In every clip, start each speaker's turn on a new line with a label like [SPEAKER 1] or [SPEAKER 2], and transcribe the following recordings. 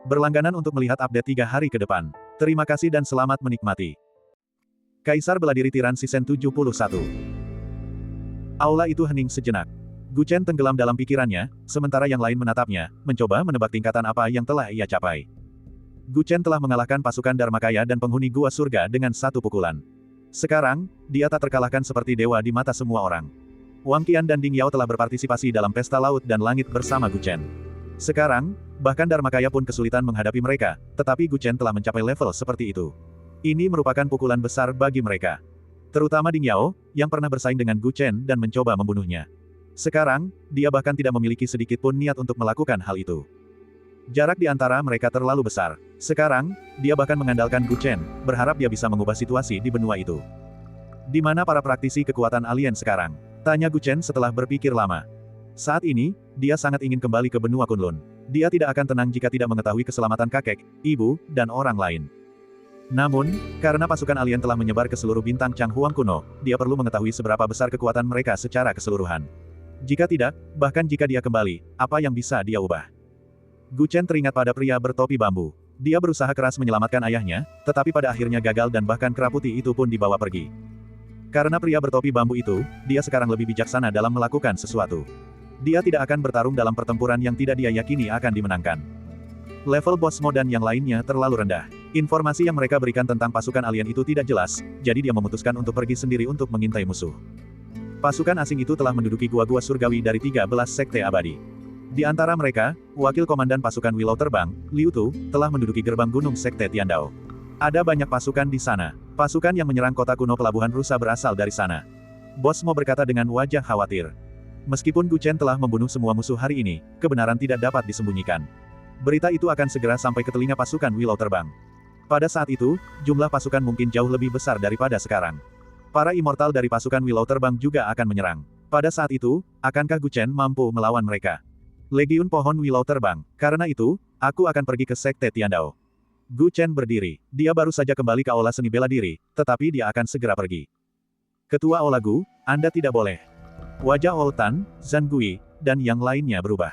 [SPEAKER 1] Berlangganan untuk melihat update 3 hari ke depan. Terima kasih dan selamat menikmati. Kaisar Beladiri Tiran Season 71. Aula itu hening sejenak. Gu Chen tenggelam dalam pikirannya, sementara yang lain menatapnya, mencoba menebak tingkatan apa yang telah ia capai. Gu Chen telah mengalahkan pasukan Dharmakaya dan penghuni Gua Surga dengan satu pukulan. Sekarang, dia tak terkalahkan seperti dewa di mata semua orang. Wang Qian dan Ding Yao telah berpartisipasi dalam pesta laut dan langit bersama Gu Chen. Sekarang, bahkan Dharmakaya pun kesulitan menghadapi mereka, tetapi Gu Chen telah mencapai level seperti itu. Ini merupakan pukulan besar bagi mereka. Terutama Ding Yao, yang pernah bersaing dengan Gu Chen dan mencoba membunuhnya. Sekarang, dia bahkan tidak memiliki sedikit pun niat untuk melakukan hal itu. Jarak di antara mereka terlalu besar. Sekarang, dia bahkan mengandalkan Gu Chen, berharap dia bisa mengubah situasi di benua itu. Di mana para praktisi kekuatan alien sekarang? Tanya Gu Chen setelah berpikir lama. Saat ini, dia sangat ingin kembali ke benua Kunlun. Dia tidak akan tenang jika tidak mengetahui keselamatan kakek, ibu, dan orang lain. Namun, karena pasukan alien telah menyebar ke seluruh bintang Chang Huang kuno, dia perlu mengetahui seberapa besar kekuatan mereka secara keseluruhan. Jika tidak, bahkan jika dia kembali, apa yang bisa dia ubah? Gu Chen teringat pada pria bertopi bambu. Dia berusaha keras menyelamatkan ayahnya, tetapi pada akhirnya gagal dan bahkan kera putih itu pun dibawa pergi. Karena pria bertopi bambu itu, dia sekarang lebih bijaksana dalam melakukan sesuatu. Dia tidak akan bertarung dalam pertempuran yang tidak dia yakini akan dimenangkan. Level Bosmo dan yang lainnya terlalu rendah. Informasi yang mereka berikan tentang pasukan alien itu tidak jelas, jadi dia memutuskan untuk pergi sendiri untuk mengintai musuh. Pasukan asing itu telah menduduki gua-gua surgawi dari 13 sekte abadi. Di antara mereka, wakil komandan pasukan Willow Terbang, Liu Tu, telah menduduki gerbang gunung sekte Tiandao. Ada banyak pasukan di sana. Pasukan yang menyerang kota kuno pelabuhan rusa berasal dari sana. Bosmo berkata dengan wajah khawatir. Meskipun Gu Chen telah membunuh semua musuh hari ini, kebenaran tidak dapat disembunyikan. Berita itu akan segera sampai ke telinga pasukan Willow Terbang. Pada saat itu, jumlah pasukan mungkin jauh lebih besar daripada sekarang. Para immortal dari pasukan Willow Terbang juga akan menyerang. Pada saat itu, akankah Gu Chen mampu melawan mereka? Legiun Pohon Willow Terbang. Karena itu, aku akan pergi ke Sekte Tiandao. Gu Chen berdiri. Dia baru saja kembali ke aula seni bela diri, tetapi dia akan segera pergi. Ketua Aula Gu, Anda tidak boleh. Wajah Oltan, Zhan Gui, dan yang lainnya berubah.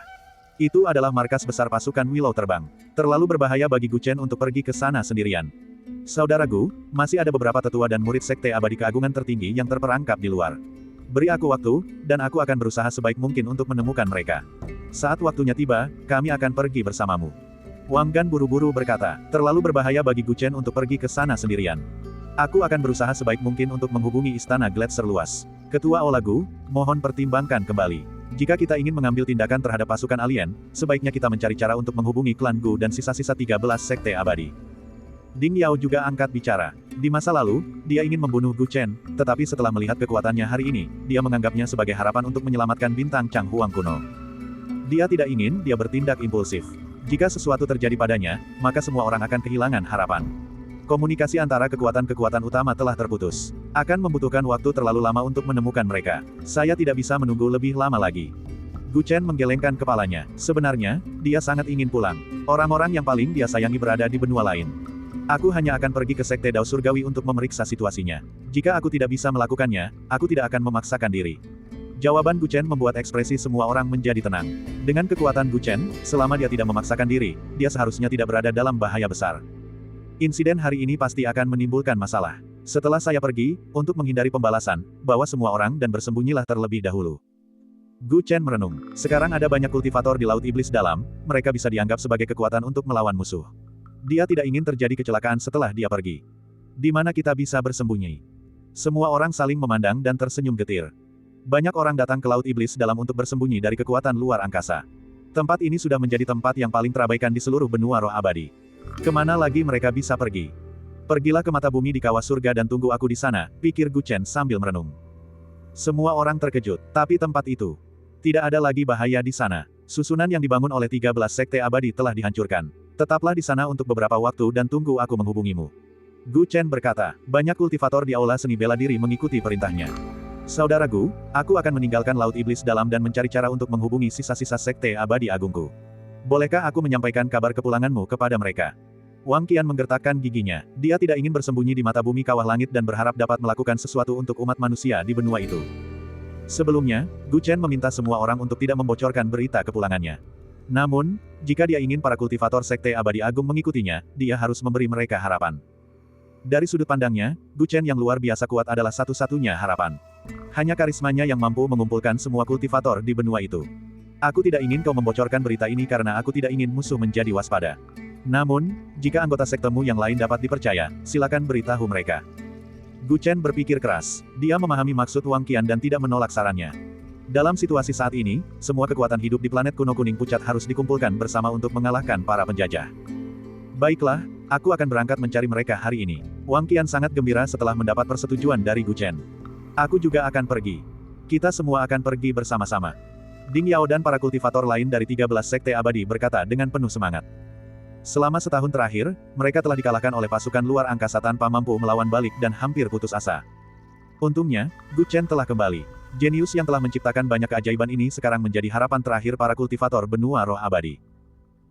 [SPEAKER 1] Itu adalah markas besar pasukan Willow Terbang. Terlalu berbahaya bagi Gu Chen untuk pergi ke sana sendirian. Saudara Gu, masih ada beberapa tetua dan murid Sekte Abadi Keagungan Tertinggi yang terperangkap di luar. Beri aku waktu, dan aku akan berusaha sebaik mungkin untuk menemukan mereka. Saat waktunya tiba, kami akan pergi bersamamu. Wang Gan buru-buru berkata, terlalu berbahaya bagi Gu Chen untuk pergi ke sana sendirian. Aku akan berusaha sebaik mungkin untuk menghubungi Istana Gletser luas. Ketua Aula Gu, mohon pertimbangkan kembali. Jika kita ingin mengambil tindakan terhadap pasukan alien, sebaiknya kita mencari cara untuk menghubungi klan Gu dan sisa-sisa 13 sekte abadi. Ding Yao juga angkat bicara. Di masa lalu, dia ingin membunuh Gu Chen, tetapi setelah melihat kekuatannya hari ini, dia menganggapnya sebagai harapan untuk menyelamatkan bintang Chang Huang kuno. Dia tidak ingin dia bertindak impulsif. Jika sesuatu terjadi padanya, maka semua orang akan kehilangan harapan. Komunikasi antara kekuatan-kekuatan utama telah terputus. Akan membutuhkan waktu terlalu lama untuk menemukan mereka. Saya tidak bisa menunggu lebih lama lagi. Gu Chen menggelengkan kepalanya. Sebenarnya, dia sangat ingin pulang. Orang-orang yang paling dia sayangi berada di benua lain. Aku hanya akan pergi ke Sekte Dao Surgawi untuk memeriksa situasinya. Jika aku tidak bisa melakukannya, aku tidak akan memaksakan diri. Jawaban Gu Chen membuat ekspresi semua orang menjadi tenang. Dengan kekuatan Gu Chen, selama dia tidak memaksakan diri, dia seharusnya tidak berada dalam bahaya besar. Insiden hari ini pasti akan menimbulkan masalah. Setelah saya pergi, untuk menghindari pembalasan, bawa semua orang dan bersembunyilah terlebih dahulu. Gu Chen merenung. Sekarang ada banyak kultivator di Laut Iblis Dalam, mereka bisa dianggap sebagai kekuatan untuk melawan musuh. Dia tidak ingin terjadi kecelakaan setelah dia pergi. Di mana kita bisa bersembunyi? Semua orang saling memandang dan tersenyum getir. Banyak orang datang ke Laut Iblis Dalam untuk bersembunyi dari kekuatan luar angkasa. Tempat ini sudah menjadi tempat yang paling terabaikan di seluruh benua roh abadi. Kemana lagi mereka bisa pergi? Pergilah ke mata bumi di kawah surga dan tunggu aku di sana, pikir Gu Chen sambil merenung. Semua orang terkejut, tapi tempat itu. Tidak ada lagi bahaya di sana. Susunan yang dibangun oleh 13 sekte abadi telah dihancurkan. Tetaplah di sana untuk beberapa waktu dan tunggu aku menghubungimu. Gu Chen berkata, banyak kultivator di aula seni bela diri mengikuti perintahnya. Saudara Gu, aku akan meninggalkan Laut Iblis Dalam dan mencari cara untuk menghubungi sisa-sisa sekte abadi agungku. Bolehkah aku menyampaikan kabar kepulanganmu kepada mereka? Wang Qian menggertakkan giginya. Dia tidak ingin bersembunyi di mata bumi kawah langit dan berharap dapat melakukan sesuatu untuk umat manusia di benua itu. Sebelumnya, Gu Chen meminta semua orang untuk tidak membocorkan berita kepulangannya. Namun, jika dia ingin para kultivator Sekte Abadi Agung mengikutinya, dia harus memberi mereka harapan. Dari sudut pandangnya, Gu Chen yang luar biasa kuat adalah satu-satunya harapan. Hanya karismanya yang mampu mengumpulkan semua kultivator di benua itu. Aku tidak ingin kau membocorkan berita ini karena aku tidak ingin musuh menjadi waspada. Namun, jika anggota sektemu yang lain dapat dipercaya, silakan beritahu mereka. Gu Chen berpikir keras. Dia memahami maksud Wang Qian dan tidak menolak sarannya. Dalam situasi saat ini, semua kekuatan hidup di planet kuno kuning pucat harus dikumpulkan bersama untuk mengalahkan para penjajah. Baiklah, aku akan berangkat mencari mereka hari ini. Wang Qian sangat gembira setelah mendapat persetujuan dari Gu Chen. Aku juga akan pergi. Kita semua akan pergi bersama-sama. Ding Yao dan para kultivator lain dari 13 sekte abadi berkata dengan penuh semangat. Selama setahun terakhir, mereka telah dikalahkan oleh pasukan luar angkasa tanpa mampu melawan balik dan hampir putus asa. Untungnya, Gu Chen telah kembali. Jenius yang telah menciptakan banyak keajaiban ini sekarang menjadi harapan terakhir para kultivator benua roh abadi.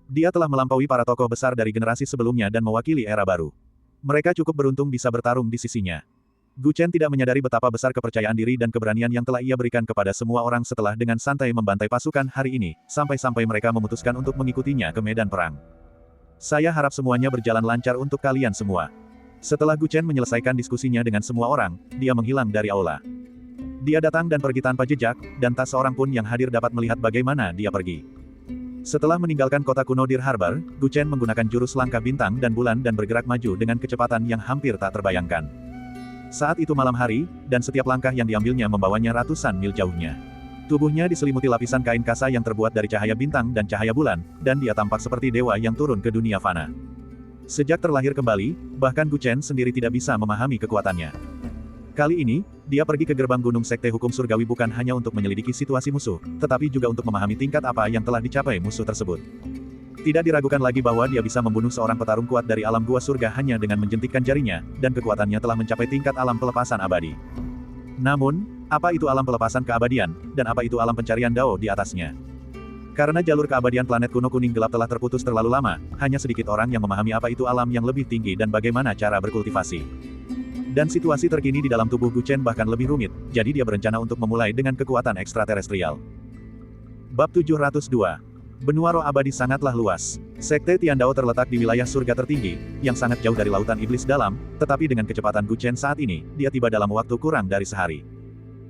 [SPEAKER 1] Dia telah melampaui para tokoh besar dari generasi sebelumnya dan mewakili era baru. Mereka cukup beruntung bisa bertarung di sisinya. Gu Chen tidak menyadari betapa besar kepercayaan diri dan keberanian yang telah ia berikan kepada semua orang setelah dengan santai membantai pasukan hari ini, sampai-sampai mereka memutuskan untuk mengikutinya ke medan perang. Saya harap semuanya berjalan lancar untuk kalian semua. Setelah Gu Chen menyelesaikan diskusinya dengan semua orang, dia menghilang dari aula. Dia datang dan pergi tanpa jejak, dan tak seorang pun yang hadir dapat melihat bagaimana dia pergi. Setelah meninggalkan kota kuno Deer Harbor, Gu Chen menggunakan jurus langkah bintang dan bulan dan bergerak maju dengan kecepatan yang hampir tak terbayangkan. Saat itu malam hari, dan setiap langkah yang diambilnya membawanya ratusan mil jauhnya. Tubuhnya diselimuti lapisan kain kasa yang terbuat dari cahaya bintang dan cahaya bulan, dan dia tampak seperti dewa yang turun ke dunia fana. Sejak terlahir kembali, bahkan Gu Chen sendiri tidak bisa memahami kekuatannya. Kali ini, dia pergi ke gerbang Gunung Sekte Hukum Surgawi bukan hanya untuk menyelidiki situasi musuh, tetapi juga untuk memahami tingkat apa yang telah dicapai musuh tersebut. Tidak diragukan lagi bahwa dia bisa membunuh seorang petarung kuat dari alam gua surga hanya dengan menjentikkan jarinya, dan kekuatannya telah mencapai tingkat alam pelepasan abadi. Namun, apa itu alam pelepasan keabadian, dan apa itu alam pencarian Dao di atasnya? Karena jalur keabadian planet kuno kuning gelap telah terputus terlalu lama, hanya sedikit orang yang memahami apa itu alam yang lebih tinggi dan bagaimana cara berkultivasi. Dan situasi terkini di dalam tubuh Gu Chen bahkan lebih rumit, jadi dia berencana untuk memulai dengan kekuatan ekstraterestrial. Bab 702. Benua roh abadi sangatlah luas. Sekte Tiandao terletak di wilayah surga tertinggi, yang sangat jauh dari lautan iblis dalam, tetapi dengan kecepatan Gu Chen saat ini, dia tiba dalam waktu kurang dari sehari.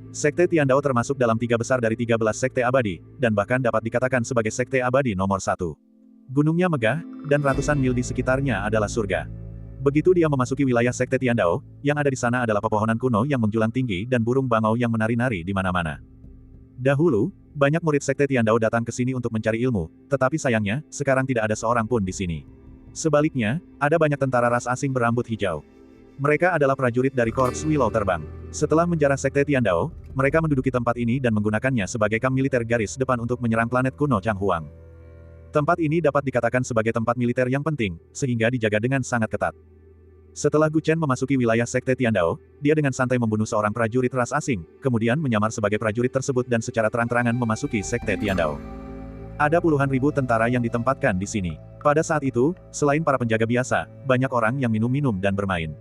[SPEAKER 1] Sekte Tiandao termasuk dalam 3 besar dari 13 sekte abadi, dan bahkan dapat dikatakan sebagai sekte abadi nomor 1. Gunungnya megah, dan ratusan mil di sekitarnya adalah surga. Begitu dia memasuki wilayah Sekte Tiandao, yang ada di sana adalah pepohonan kuno yang menjulang tinggi dan burung bangau yang menari-nari di mana-mana. Dahulu, banyak murid Sekte Tiandao datang ke sini untuk mencari ilmu, tetapi sayangnya, sekarang tidak ada seorang pun di sini. Sebaliknya, ada banyak tentara ras asing berambut hijau. Mereka adalah prajurit dari Korps Willow Terbang. Setelah menjarah Sekte Tiandao, mereka menduduki tempat ini dan menggunakannya sebagai kamp militer garis depan untuk menyerang planet kuno Changhuang. Tempat ini dapat dikatakan sebagai tempat militer yang penting, sehingga dijaga dengan sangat ketat. Setelah Gu Chen memasuki wilayah Sekte Tiandao, dia dengan santai membunuh seorang prajurit ras asing, kemudian menyamar sebagai prajurit tersebut dan secara terang-terangan memasuki Sekte Tiandao. Ada puluhan ribu tentara yang ditempatkan di sini. Pada saat itu, selain para penjaga biasa, banyak orang yang minum-minum dan bermain.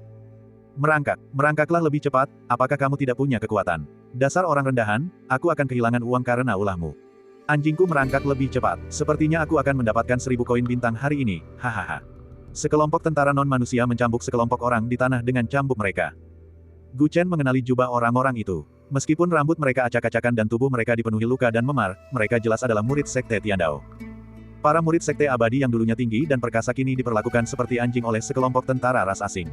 [SPEAKER 1] Merangkaklah lebih cepat, apakah kamu tidak punya kekuatan? Dasar orang rendahan, aku akan kehilangan uang karena ulahmu. Anjingku merangkak lebih cepat. Sepertinya aku akan mendapatkan 1000 koin bintang hari ini, hahaha. Sekelompok tentara non-manusia mencambuk sekelompok orang di tanah dengan cambuk mereka. Gu Chen mengenali jubah orang-orang itu. Meskipun rambut mereka acak-acakan dan tubuh mereka dipenuhi luka dan memar, mereka jelas adalah murid Sekte Tiandao. Para murid Sekte Abadi yang dulunya tinggi dan perkasa kini diperlakukan seperti anjing oleh sekelompok tentara ras asing.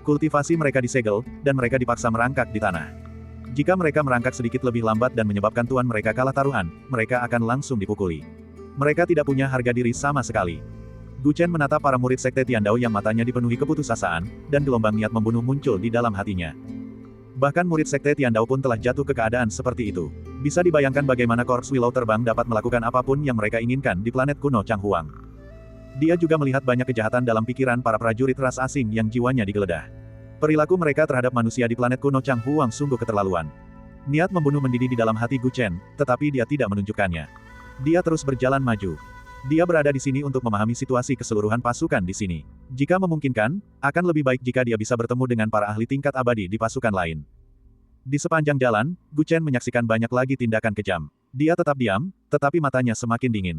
[SPEAKER 1] Kultivasi mereka disegel, dan mereka dipaksa merangkak di tanah. Jika mereka merangkak sedikit lebih lambat dan menyebabkan tuan mereka kalah taruhan, mereka akan langsung dipukuli. Mereka tidak punya harga diri sama sekali. Gu Chen menatap para murid Sekte Tiandao yang matanya dipenuhi keputusasaan, dan gelombang niat membunuh muncul di dalam hatinya. Bahkan murid Sekte Tiandao pun telah jatuh ke keadaan seperti itu. Bisa dibayangkan bagaimana Korps Willow Terbang dapat melakukan apapun yang mereka inginkan di planet kuno Changhuang. Dia juga melihat banyak kejahatan dalam pikiran para prajurit ras asing yang jiwanya digeledah. Perilaku mereka terhadap manusia di planet kuno Changhuang sungguh keterlaluan. Niat membunuh mendidih di dalam hati Gu Chen, tetapi dia tidak menunjukkannya. Dia terus berjalan maju. Dia berada di sini untuk memahami situasi keseluruhan pasukan di sini. Jika memungkinkan, akan lebih baik jika dia bisa bertemu dengan para ahli tingkat abadi di pasukan lain. Di sepanjang jalan, Gu Chen menyaksikan banyak lagi tindakan kejam. Dia tetap diam, tetapi matanya semakin dingin.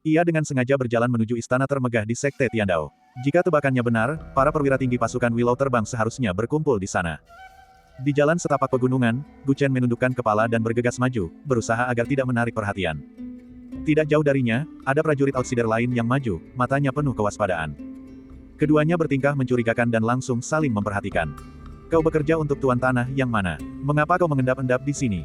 [SPEAKER 1] Ia dengan sengaja berjalan menuju istana termegah di Sekte Tiandao. Jika tebakannya benar, para perwira tinggi pasukan Willow Terbang seharusnya berkumpul di sana. Di jalan setapak pegunungan, Gu Chen menundukkan kepala dan bergegas maju, berusaha agar tidak menarik perhatian. Tidak jauh darinya, ada prajurit outsider lain yang maju, matanya penuh kewaspadaan. Keduanya bertingkah mencurigakan dan langsung saling memperhatikan. Kau bekerja untuk Tuan Tanah yang mana? Mengapa kau mengendap-endap di sini?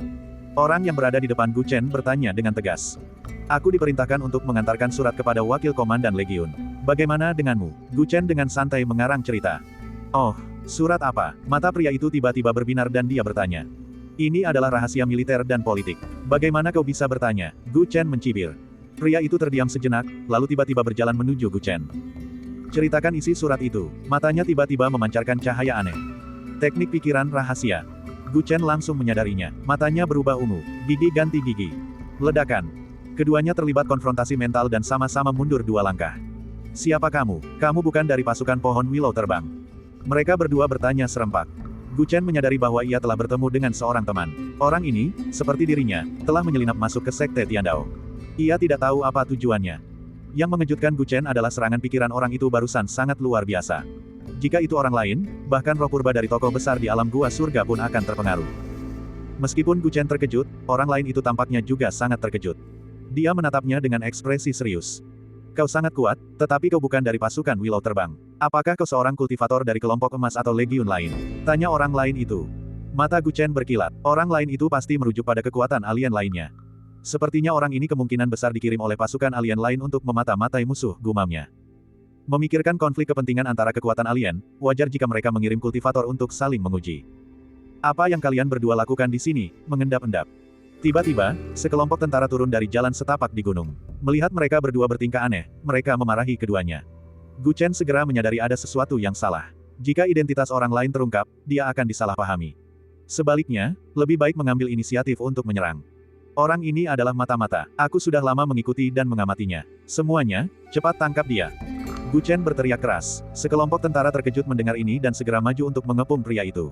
[SPEAKER 1] Orang yang berada di depan Gu Chen bertanya dengan tegas. Aku diperintahkan untuk mengantarkan surat kepada Wakil Komandan Legiun. Bagaimana denganmu? Gu Chen dengan santai mengarang cerita. Oh, surat apa? Mata pria itu tiba-tiba berbinar dan dia bertanya. Ini adalah rahasia militer dan politik. Bagaimana kau bisa bertanya? Gu Chen mencibir. Pria itu terdiam sejenak, lalu tiba-tiba berjalan menuju Gu Chen. Ceritakan isi surat itu. Matanya tiba-tiba memancarkan cahaya aneh. Teknik pikiran rahasia. Gu Chen langsung menyadarinya. Matanya berubah ungu. Gigi ganti gigi. Ledakan. Keduanya terlibat konfrontasi mental dan sama-sama mundur 2 langkah. Siapa kamu? Kamu bukan dari pasukan pohon Willow Terbang. Mereka berdua bertanya serempak. Gu Chen menyadari bahwa ia telah bertemu dengan seorang teman. Orang ini, seperti dirinya, telah menyelinap masuk ke Sekte Tiandao. Ia tidak tahu apa tujuannya. Yang mengejutkan Gu Chen adalah serangan pikiran orang itu barusan sangat luar biasa. Jika itu orang lain, bahkan roh purba dari tokoh besar di alam gua surga pun akan terpengaruh. Meskipun Gu Chen terkejut, orang lain itu tampaknya juga sangat terkejut. Dia menatapnya dengan ekspresi serius. Kau sangat kuat, tetapi kau bukan dari pasukan Willow Terbang. Apakah kau seorang kultivator dari kelompok emas atau legiun lain? Tanya orang lain itu. Mata Gu Chen berkilat. Orang lain itu pasti merujuk pada kekuatan alien lainnya. Sepertinya orang ini kemungkinan besar dikirim oleh pasukan alien lain untuk memata-matai musuh, gumamnya. Memikirkan konflik kepentingan antara kekuatan alien, wajar jika mereka mengirim kultivator untuk saling menguji. Apa yang kalian berdua lakukan di sini? Mengendap-endap. Tiba-tiba, sekelompok tentara turun dari jalan setapak di gunung. Melihat mereka berdua bertingkah aneh, mereka memarahi keduanya. Gu Chen segera menyadari ada sesuatu yang salah. Jika identitas orang lain terungkap, dia akan disalahpahami. Sebaliknya, lebih baik mengambil inisiatif untuk menyerang. Orang ini adalah mata-mata. Aku sudah lama mengikuti dan mengamatinya. Semuanya, cepat tangkap dia. Gu Chen berteriak keras. Sekelompok tentara terkejut mendengar ini dan segera maju untuk mengepung pria itu.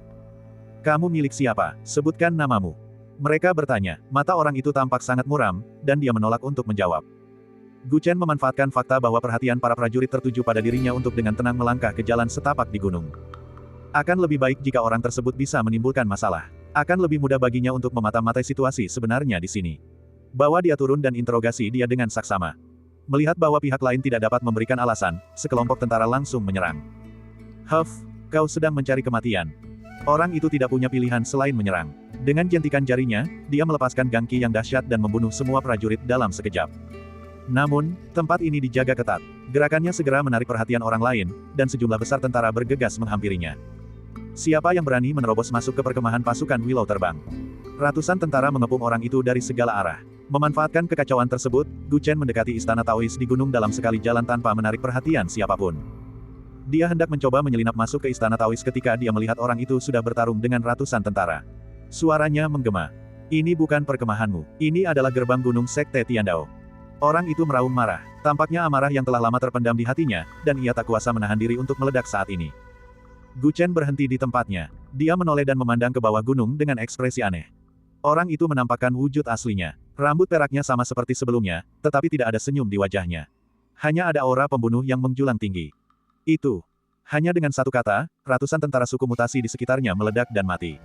[SPEAKER 1] Kamu milik siapa? Sebutkan namamu. Mereka bertanya. Mata orang itu tampak sangat muram, dan dia menolak untuk menjawab. Gu Chen memanfaatkan fakta bahwa perhatian para prajurit tertuju pada dirinya untuk dengan tenang melangkah ke jalan setapak di gunung. Akan lebih baik jika orang tersebut bisa menimbulkan masalah. Akan lebih mudah baginya untuk memata-matai situasi sebenarnya di sini. Bawa dia turun dan interogasi dia dengan saksama. Melihat bahwa pihak lain tidak dapat memberikan alasan, sekelompok tentara langsung menyerang. Huff, kau sedang mencari kematian. Orang itu tidak punya pilihan selain menyerang. Dengan jentikan jarinya, dia melepaskan gangki yang dahsyat dan membunuh semua prajurit dalam sekejap. Namun, tempat ini dijaga ketat. Gerakannya segera menarik perhatian orang lain, dan sejumlah besar tentara bergegas menghampirinya. Siapa yang berani menerobos masuk ke perkemahan pasukan Willow Terbang? Ratusan tentara mengepung orang itu dari segala arah. Memanfaatkan kekacauan tersebut, Gu Chen mendekati istana Taois di gunung dalam sekali jalan tanpa menarik perhatian siapapun. Dia hendak mencoba menyelinap masuk ke istana Taois ketika dia melihat orang itu sudah bertarung dengan ratusan tentara. Suaranya menggema. Ini bukan perkemahanmu. Ini adalah gerbang gunung Sekte Tiandao. Orang itu meraung marah. Tampaknya amarah yang telah lama terpendam di hatinya, dan ia tak kuasa menahan diri untuk meledak saat ini. Gu Chen berhenti di tempatnya. Dia menoleh dan memandang ke bawah gunung dengan ekspresi aneh. Orang itu menampakkan wujud aslinya. Rambut peraknya sama seperti sebelumnya, tetapi tidak ada senyum di wajahnya. Hanya ada aura pembunuh yang menjulang tinggi. Itu. Hanya dengan satu kata, ratusan tentara suku mutasi di sekitarnya meledak dan mati.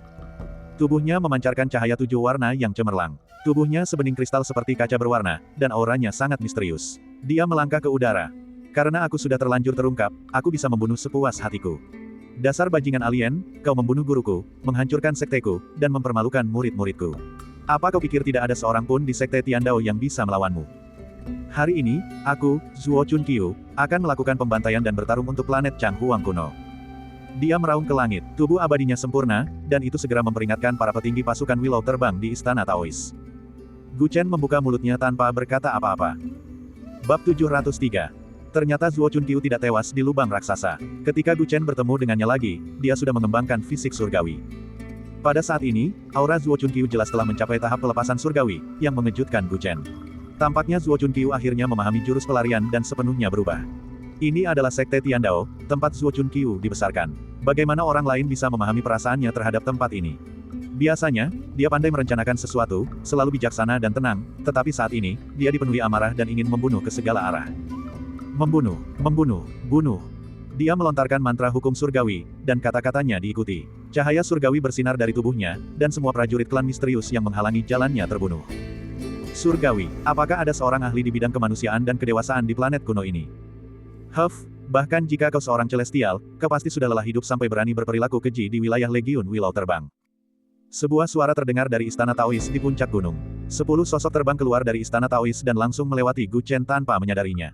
[SPEAKER 1] Tubuhnya memancarkan cahaya 7 warna yang cemerlang. Tubuhnya sebening kristal seperti kaca berwarna, dan auranya sangat misterius. Dia melangkah ke udara. Karena aku sudah terlanjur terungkap, aku bisa membunuh sepuas hatiku. Dasar bajingan alien, kau membunuh guruku, menghancurkan sekteku, dan mempermalukan murid-muridku. Apa kau pikir tidak ada seorang pun di Sekte Tiandao yang bisa melawanmu? Hari ini, aku, Zuo Chunqiu, akan melakukan pembantaian dan bertarung untuk planet Changhuang kuno. Dia meraung ke langit, tubuh abadinya sempurna, dan itu segera memperingatkan para petinggi pasukan Willow Terbang di Istana Taois. Gu Chen membuka mulutnya tanpa berkata apa-apa. Bab 703. Ternyata Zuo Chunqiu tidak tewas di lubang raksasa. Ketika Gu Chen bertemu dengannya lagi, dia sudah mengembangkan fisik surgawi. Pada saat ini, aura Zuo Chunqiu jelas telah mencapai tahap pelepasan surgawi, yang mengejutkan Gu Chen. Tampaknya Zuo Chunqiu akhirnya memahami jurus pelarian dan sepenuhnya berubah. Ini adalah Sekte Tiandao, tempat Zuo Chunqiu dibesarkan. Bagaimana orang lain bisa memahami perasaannya terhadap tempat ini? Biasanya, dia pandai merencanakan sesuatu, selalu bijaksana dan tenang, tetapi saat ini, dia dipenuhi amarah dan ingin membunuh ke segala arah. Membunuh, membunuh, bunuh. Dia melontarkan mantra hukum surgawi, dan kata-katanya diikuti. Cahaya surgawi bersinar dari tubuhnya, dan semua prajurit klan misterius yang menghalangi jalannya terbunuh. Surgawi, apakah ada seorang ahli di bidang kemanusiaan dan kedewasaan di planet kuno ini? Huff, bahkan jika kau seorang celestial, kau pasti sudah lelah hidup sampai berani berperilaku keji di wilayah Legiun Willow Terbang. Sebuah suara terdengar dari istana Taois di puncak gunung. 10 sosok terbang keluar dari istana Taois dan langsung melewati Gu Chen tanpa menyadarinya.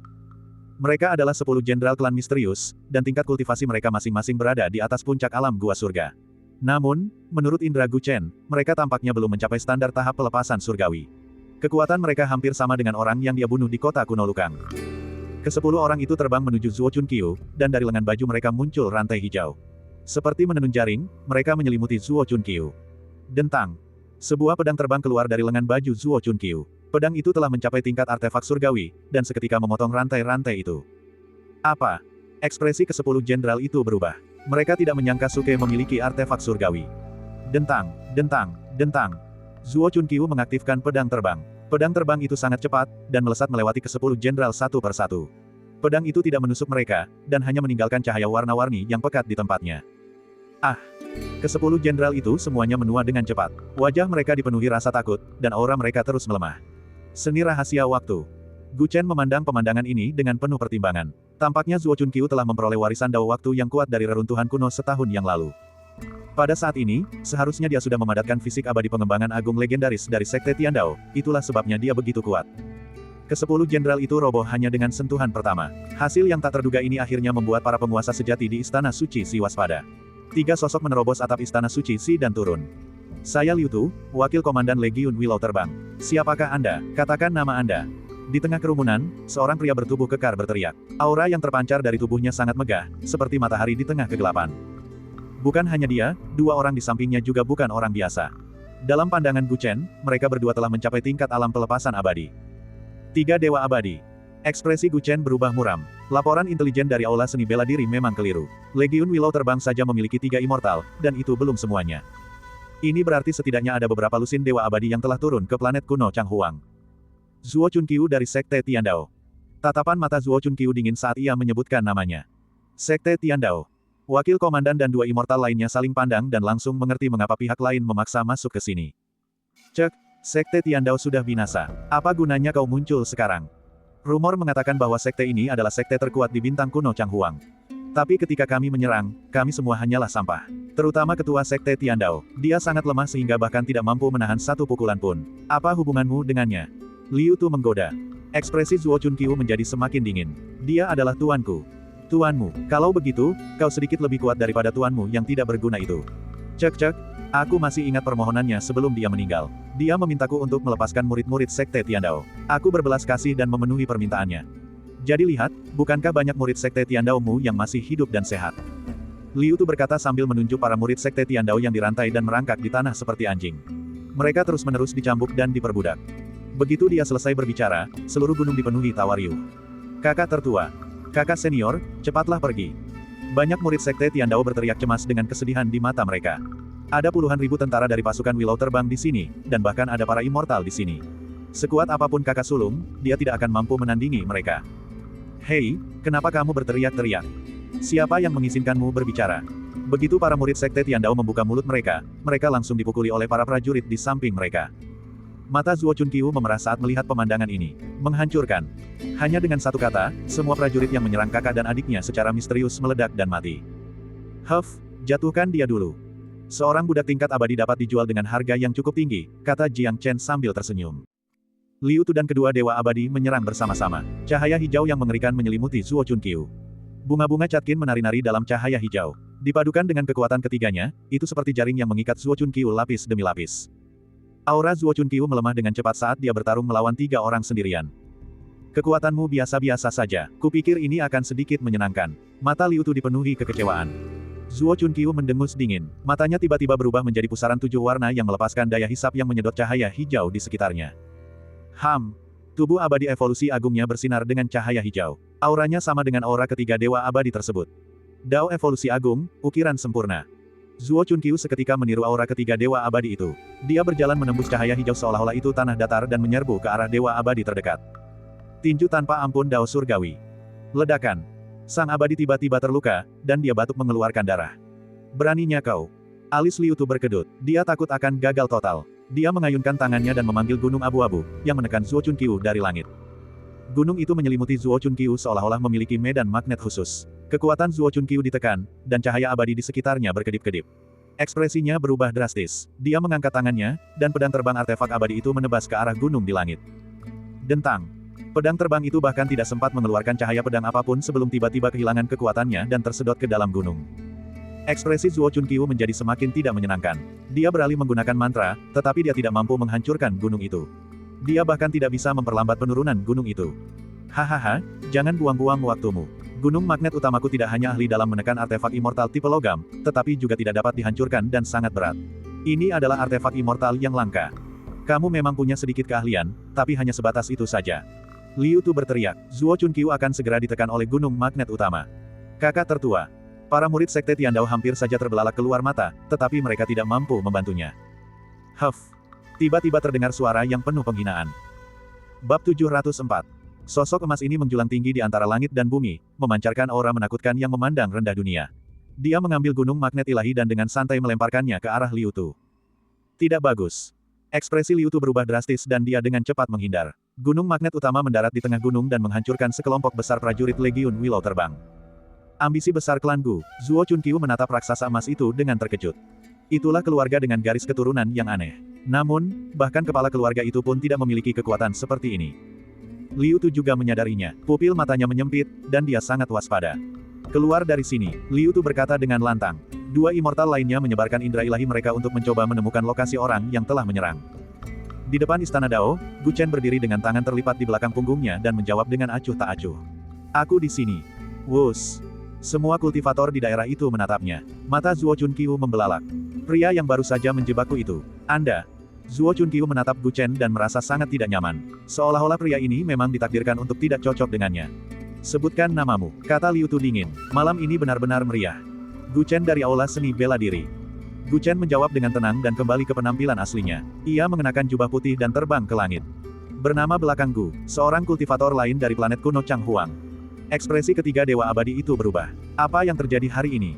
[SPEAKER 1] Mereka adalah 10 jenderal klan misterius, dan tingkat kultivasi mereka masing-masing berada di atas puncak alam gua surga. Namun, menurut indera Gu Chen, mereka tampaknya belum mencapai standar tahap pelepasan surgawi. Kekuatan mereka hampir sama dengan orang yang dia bunuh di kota kuno Lukang. Ke-10 orang itu terbang menuju Zuo Chunqiu, dan dari lengan baju mereka muncul rantai hijau. Seperti menenun jaring, mereka menyelimuti Zuo Chunqiu. Dentang. Sebuah pedang terbang keluar dari lengan baju Zuo Chunqiu. Pedang itu telah mencapai tingkat artefak surgawi, dan seketika memotong rantai-rantai itu. Apa? Ekspresi ke-10 jenderal itu berubah. Mereka tidak menyangka Suke memiliki artefak surgawi. Dentang, dentang, dentang. Zuo Chunqiu mengaktifkan pedang terbang. Pedang terbang itu sangat cepat, dan melesat melewati ke-10 jenderal satu persatu. Pedang itu tidak menusuk mereka, dan hanya meninggalkan cahaya warna-warni yang pekat di tempatnya. Ah! Ke-10 jenderal itu semuanya menua dengan cepat. Wajah mereka dipenuhi rasa takut, dan aura mereka terus melemah. Seni rahasia waktu. Gu Chen memandang pemandangan ini dengan penuh pertimbangan. Tampaknya Zuo Chunqiu telah memperoleh warisan dao waktu yang kuat dari reruntuhan kuno setahun yang lalu. Pada saat ini, seharusnya dia sudah memadatkan fisik abadi pengembangan agung legendaris dari Sekte Tiandao, itulah sebabnya dia begitu kuat. Ke-10 jenderal itu roboh hanya dengan sentuhan pertama. Hasil yang tak terduga ini akhirnya membuat para penguasa sejati di Istana Suci Si waspada. 3 sosok menerobos atap Istana Suci Si dan turun. Saya Liu Tu, Wakil Komandan Legiun Willow Terbang. Siapakah Anda? Katakan nama Anda. Di tengah kerumunan, seorang pria bertubuh kekar berteriak. Aura yang terpancar dari tubuhnya sangat megah, seperti matahari di tengah kegelapan. Bukan hanya dia, 2 orang di sampingnya juga bukan orang biasa. Dalam pandangan Gu Chen, mereka berdua telah mencapai tingkat alam pelepasan abadi. 3 dewa abadi. Ekspresi Gu Chen berubah muram. Laporan intelijen dari Aula Seni Bela Diri memang keliru. Legiun Willow Terbang saja memiliki 3 immortal, dan itu belum semuanya. Ini berarti setidaknya ada beberapa lusin dewa abadi yang telah turun ke planet kuno Changhuang. Zuo Chunqiu dari Sekte Tiandao. Tatapan mata Zuo Chunqiu dingin saat ia menyebutkan namanya. Sekte Tiandao. Wakil komandan dan 2 immortal lainnya saling pandang dan langsung mengerti mengapa pihak lain memaksa masuk ke sini. Cek, Sekte Tiandao sudah binasa. Apa gunanya kau muncul sekarang? Rumor mengatakan bahwa sekte ini adalah sekte terkuat di bintang kuno Changhuang. Tapi ketika kami menyerang, kami semua hanyalah sampah. Terutama ketua Sekte Tiandao. Dia sangat lemah sehingga bahkan tidak mampu menahan satu pukulan pun. Apa hubunganmu dengannya? Liu Tu menggoda. Ekspresi Zuo Chunqiu menjadi semakin dingin. Dia adalah tuanku. Tuanmu. Kalau begitu, kau sedikit lebih kuat daripada tuanmu yang tidak berguna itu. Cek-cek. Aku masih ingat permohonannya sebelum dia meninggal. Dia memintaku untuk melepaskan murid-murid Sekte Tiandao. Aku berbelas kasih dan memenuhi permintaannya. Jadi lihat, bukankah banyak murid Sekte Tiandao-mu yang masih hidup dan sehat? Liu Tu berkata sambil menunjuk para murid Sekte Tiandao yang dirantai dan merangkak di tanah seperti anjing. Mereka terus-menerus dicambuk dan diperbudak. Begitu dia selesai berbicara, seluruh gunung dipenuhi tawa riuh. Kakak tertua. Kakak senior, cepatlah pergi. Banyak murid Sekte Tiandao berteriak cemas dengan kesedihan di mata mereka. Ada puluhan ribu tentara dari pasukan Willow Terbang di sini, dan bahkan ada para immortal di sini. Sekuat apapun kakak sulung, dia tidak akan mampu menandingi mereka. Hei, kenapa kamu berteriak-teriak? Siapa yang mengizinkanmu berbicara? Begitu para murid Sekte Tiandao membuka mulut mereka, mereka langsung dipukuli oleh para prajurit di samping mereka. Mata Zuo Chunqiu memerah saat melihat pemandangan ini. Menghancurkan. Hanya dengan satu kata, semua prajurit yang menyerang kakak dan adiknya secara misterius meledak dan mati. Huff, jatuhkan dia dulu. Seorang budak tingkat abadi dapat dijual dengan harga yang cukup tinggi, kata Jiang Chen sambil tersenyum. Liu Tu dan kedua dewa abadi menyerang bersama-sama. Cahaya hijau yang mengerikan menyelimuti Zuo Chunqiu. Bunga-bunga catkin menari-nari dalam cahaya hijau. Dipadukan dengan kekuatan ketiganya, itu seperti jaring yang mengikat Zuo Chunqiu lapis demi lapis. Aura Zuo Chunqiu melemah dengan cepat saat dia bertarung melawan 3 orang sendirian. Kekuatanmu biasa-biasa saja, kupikir ini akan sedikit menyenangkan. Mata Liu Tu dipenuhi kekecewaan. Zuo Chunqiu mendengus dingin. Matanya tiba-tiba berubah menjadi pusaran 7 warna yang melepaskan daya hisap yang menyedot cahaya hijau di sekitarnya. Tubuh abadi evolusi agungnya bersinar dengan cahaya hijau. Auranya sama dengan aura ketiga dewa abadi tersebut. Dao evolusi agung, ukiran sempurna. Zuo Chunqiu seketika meniru aura ketiga dewa abadi itu. Dia berjalan menembus cahaya hijau seolah-olah itu tanah datar dan menyerbu ke arah dewa abadi terdekat. Tinju tanpa ampun Dao Surgawi. Ledakan. Sang abadi tiba-tiba terluka, dan dia batuk mengeluarkan darah. Beraninya kau. Alis Liu Tu berkedut. Dia takut akan gagal total. Dia mengayunkan tangannya dan memanggil gunung abu-abu, yang menekan Zuo Chunqiu dari langit. Gunung itu menyelimuti Zuo Chunqiu seolah-olah memiliki medan magnet khusus. Kekuatan Zuo Chunqiu ditekan, dan cahaya abadi di sekitarnya berkedip-kedip. Ekspresinya berubah drastis. Dia mengangkat tangannya, dan pedang terbang artefak abadi itu menebas ke arah gunung di langit. Dentang. Pedang terbang itu bahkan tidak sempat mengeluarkan cahaya pedang apapun sebelum tiba-tiba kehilangan kekuatannya dan tersedot ke dalam gunung. Ekspresi Zuo Chunqiu menjadi semakin tidak menyenangkan. Dia beralih menggunakan mantra, tetapi dia tidak mampu menghancurkan gunung itu. Dia bahkan tidak bisa memperlambat penurunan gunung itu. Hahaha, jangan buang-buang waktumu. Gunung magnet utamaku tidak hanya ahli dalam menekan artefak immortal tipe logam, tetapi juga tidak dapat dihancurkan dan sangat berat. Ini adalah artefak immortal yang langka. Kamu memang punya sedikit keahlian, tapi hanya sebatas itu saja. Liu Tu berteriak, Zuo Chunqiu akan segera ditekan oleh gunung magnet utama. Kakak tertua. Para murid Sekte Tiandao hampir saja terbelalak keluar mata, tetapi mereka tidak mampu membantunya. Huff. Tiba-tiba terdengar suara yang penuh penghinaan. Bab 704. Sosok emas ini menjulang tinggi di antara langit dan bumi, memancarkan aura menakutkan yang memandang rendah dunia. Dia mengambil gunung magnet ilahi dan dengan santai melemparkannya ke arah Liu Tu. Tidak bagus. Ekspresi Liu Tu berubah drastis dan dia dengan cepat menghindar. Gunung magnet utama mendarat di tengah gunung dan menghancurkan sekelompok besar prajurit Legiun Willow terbang. Ambisi besar klan Gu, Zuo Chunqiu menatap raksasa emas itu dengan terkejut. Itulah keluarga dengan garis keturunan yang aneh. Namun, bahkan kepala keluarga itu pun tidak memiliki kekuatan seperti ini. Liu Tu juga menyadarinya. Pupil matanya menyempit, dan dia sangat waspada. Keluar dari sini, Liu Tu berkata dengan lantang. Dua immortal lainnya menyebarkan indera ilahi mereka untuk mencoba menemukan lokasi orang yang telah menyerang. Di depan istana Dao, Gu Chen berdiri dengan tangan terlipat di belakang punggungnya dan menjawab dengan acuh tak acuh. Aku di sini. Wus. Semua kultivator di daerah itu menatapnya. Mata Zuo Chunqiu membelalak. Pria yang baru saja menjebakku itu. Anda. Zuo Chunqiu menatap Gu Chen dan merasa sangat tidak nyaman. Seolah-olah pria ini memang ditakdirkan untuk tidak cocok dengannya. Sebutkan namamu, kata Liu Tu dingin. Malam ini benar-benar meriah. Gu Chen dari Aula Seni Bela Diri. Gu Chen menjawab dengan tenang dan kembali ke penampilan aslinya. Ia mengenakan jubah putih dan terbang ke langit. Bernama belakang Gu, seorang kultivator lain dari planet kuno Chang Huang. Ekspresi ketiga dewa abadi itu berubah. Apa yang terjadi hari ini?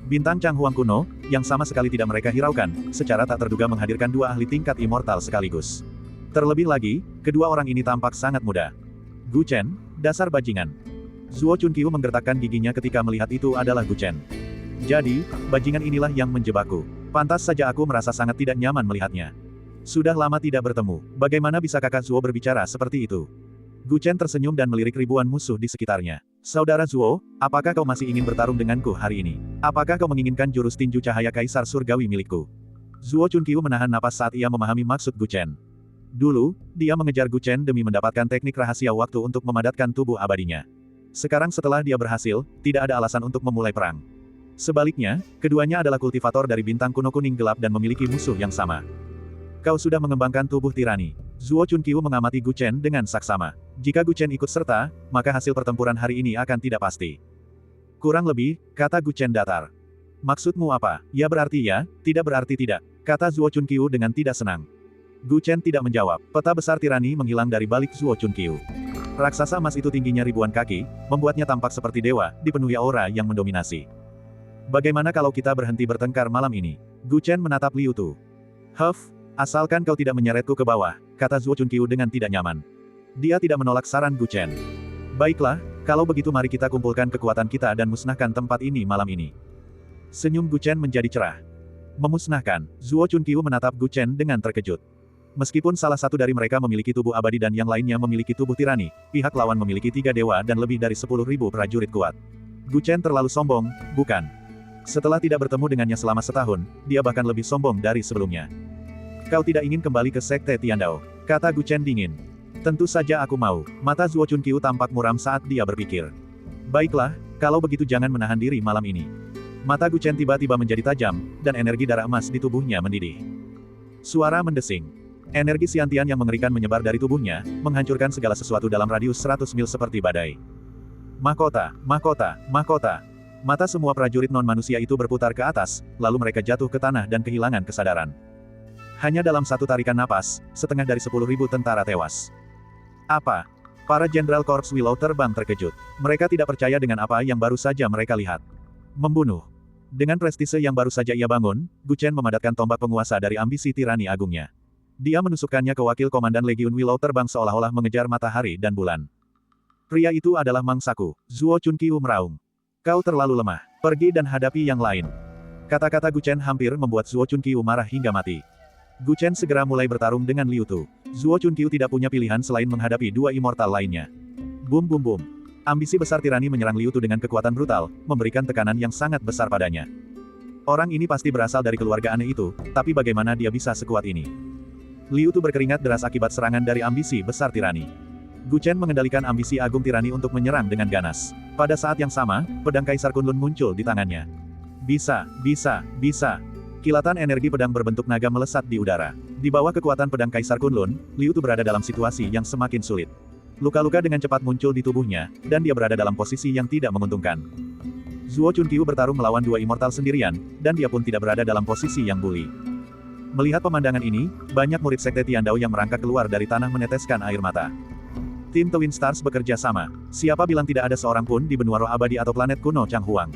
[SPEAKER 1] Bintang Chang Huang kuno, yang sama sekali tidak mereka hiraukan, secara tak terduga menghadirkan dua ahli tingkat immortal sekaligus. Terlebih lagi, kedua orang ini tampak sangat muda. Gu Chen, dasar bajingan. Zuo Chunqiu menggertakkan giginya ketika melihat itu adalah Gu Chen. Jadi, bajingan inilah yang menjebakku. Pantas saja aku merasa sangat tidak nyaman melihatnya. Sudah lama tidak bertemu, bagaimana bisa kakak Zuo berbicara seperti itu? Gu Chen tersenyum dan melirik ribuan musuh di sekitarnya. Saudara Zuo, apakah kau masih ingin bertarung denganku hari ini? Apakah kau menginginkan jurus tinju cahaya kaisar surgawi milikku? Zuo Chunqiu menahan napas saat ia memahami maksud Gu Chen. Dulu, dia mengejar Gu Chen demi mendapatkan teknik rahasia waktu untuk memadatkan tubuh abadinya. Sekarang setelah dia berhasil, tidak ada alasan untuk memulai perang. Sebaliknya, keduanya adalah kultivator dari bintang kuno kuning gelap dan memiliki musuh yang sama. Kau sudah mengembangkan tubuh tirani. Zuo Chunqiu mengamati Gu Chen dengan saksama. Jika Gu Chen ikut serta, maka hasil pertempuran hari ini akan tidak pasti. Kurang lebih, kata Gu Chen datar. Maksudmu apa? Ya berarti ya, tidak berarti tidak, kata Zuo Chunqiu dengan tidak senang. Gu Chen tidak menjawab. Peta besar tirani menghilang dari balik Zuo Chunqiu. Raksasa emas itu tingginya ribuan kaki, membuatnya tampak seperti dewa, dipenuhi aura yang mendominasi. Bagaimana kalau kita berhenti bertengkar malam ini? Gu Chen menatap Liu Tu. Huff, asalkan kau tidak menyeretku ke bawah, kata Zuo Chunqiu dengan tidak nyaman. Dia tidak menolak saran Gu Chen. Baiklah, kalau begitu mari kita kumpulkan kekuatan kita dan musnahkan tempat ini malam ini. Senyum Gu Chen menjadi cerah. Memusnahkan, Zuo Chunqiu menatap Gu Chen dengan terkejut. Meskipun salah satu dari mereka memiliki tubuh abadi dan yang lainnya memiliki tubuh tirani, pihak lawan memiliki 3 dewa dan lebih dari 10.000 prajurit kuat. Gu Chen terlalu sombong, bukan? Setelah tidak bertemu dengannya selama setahun, dia bahkan lebih sombong dari sebelumnya. Kau tidak ingin kembali ke Sekte Tiandao, kata Gu Chen dingin. Tentu saja aku mau. Mata Zuo Chunqiu tampak muram saat dia berpikir. Baiklah, kalau begitu jangan menahan diri malam ini. Mata Gu Chen tiba-tiba menjadi tajam, dan energi darah emas di tubuhnya mendidih. Suara mendesing. Energi Xiantian yang mengerikan menyebar dari tubuhnya, menghancurkan segala sesuatu dalam radius 100 mil seperti badai. Mahkota, mahkota, mahkota. Mata semua prajurit non-manusia itu berputar ke atas, lalu mereka jatuh ke tanah dan kehilangan kesadaran. Hanya dalam satu tarikan napas, setengah dari 10.000 tentara tewas. Apa? Para Jenderal Korps Willow terbang terkejut. Mereka tidak percaya dengan apa yang baru saja mereka lihat. Membunuh. Dengan prestise yang baru saja ia bangun, Gu Chen memadatkan tombak penguasa dari ambisi tirani agungnya. Dia menusukkannya ke wakil komandan Legiun Willow terbang seolah-olah mengejar matahari dan bulan. Pria itu adalah mangsaku. Zuo Chunqiu meraung. Kau terlalu lemah. Pergi dan hadapi yang lain. Kata-kata Gu Chen hampir membuat Zuo Chunqiu marah hingga mati. Gu Chen segera mulai bertarung dengan Liu Tu. Zuo Chunqiu tidak punya pilihan selain menghadapi dua immortal lainnya. Bum bum bum. Ambisi besar tirani menyerang Liu Tu dengan kekuatan brutal, memberikan tekanan yang sangat besar padanya. Orang ini pasti berasal dari keluarga aneh itu, tapi bagaimana dia bisa sekuat ini? Liu Tu berkeringat deras akibat serangan dari ambisi besar tirani. Gu Chen mengendalikan ambisi agung tirani untuk menyerang dengan ganas. Pada saat yang sama, pedang Kaisar Kunlun muncul di tangannya. Bisa. Kilatan energi pedang berbentuk naga melesat di udara. Di bawah kekuatan pedang Kaisar Kunlun, Liu Tu berada dalam situasi yang semakin sulit. Luka-luka dengan cepat muncul di tubuhnya, dan dia berada dalam posisi yang tidak menguntungkan. Zuo Chunqiu bertarung melawan dua immortal sendirian, dan dia pun tidak berada dalam posisi yang bully. Melihat pemandangan ini, banyak murid Sekte Tiandao yang merangkak keluar dari tanah meneteskan air mata. Tim Twin Stars bekerja sama. Siapa bilang tidak ada seorang pun di benua roh abadi atau planet kuno Changhuang?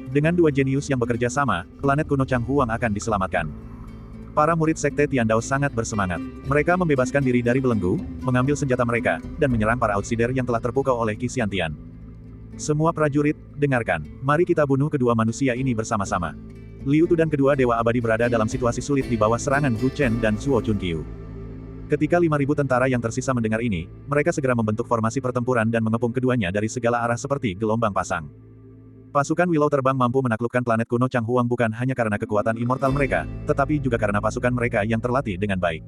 [SPEAKER 1] Dengan dua jenius yang bekerja sama, planet kuno Changhuang akan diselamatkan. Para murid Sekte Tiandao sangat bersemangat. Mereka membebaskan diri dari belenggu, mengambil senjata mereka, dan menyerang para outsider yang telah terpukau oleh Qi Xiantian. Semua prajurit, dengarkan. Mari kita bunuh kedua manusia ini bersama-sama. Liu Tu dan kedua dewa abadi berada dalam situasi sulit di bawah serangan Gu Chen dan Zuo Chunqiu. Ketika 5.000 tentara yang tersisa mendengar ini, mereka segera membentuk formasi pertempuran dan mengepung keduanya dari segala arah seperti gelombang pasang. Pasukan Willow terbang mampu menaklukkan planet kuno Changhuang bukan hanya karena kekuatan immortal mereka, tetapi juga karena pasukan mereka yang terlatih dengan baik.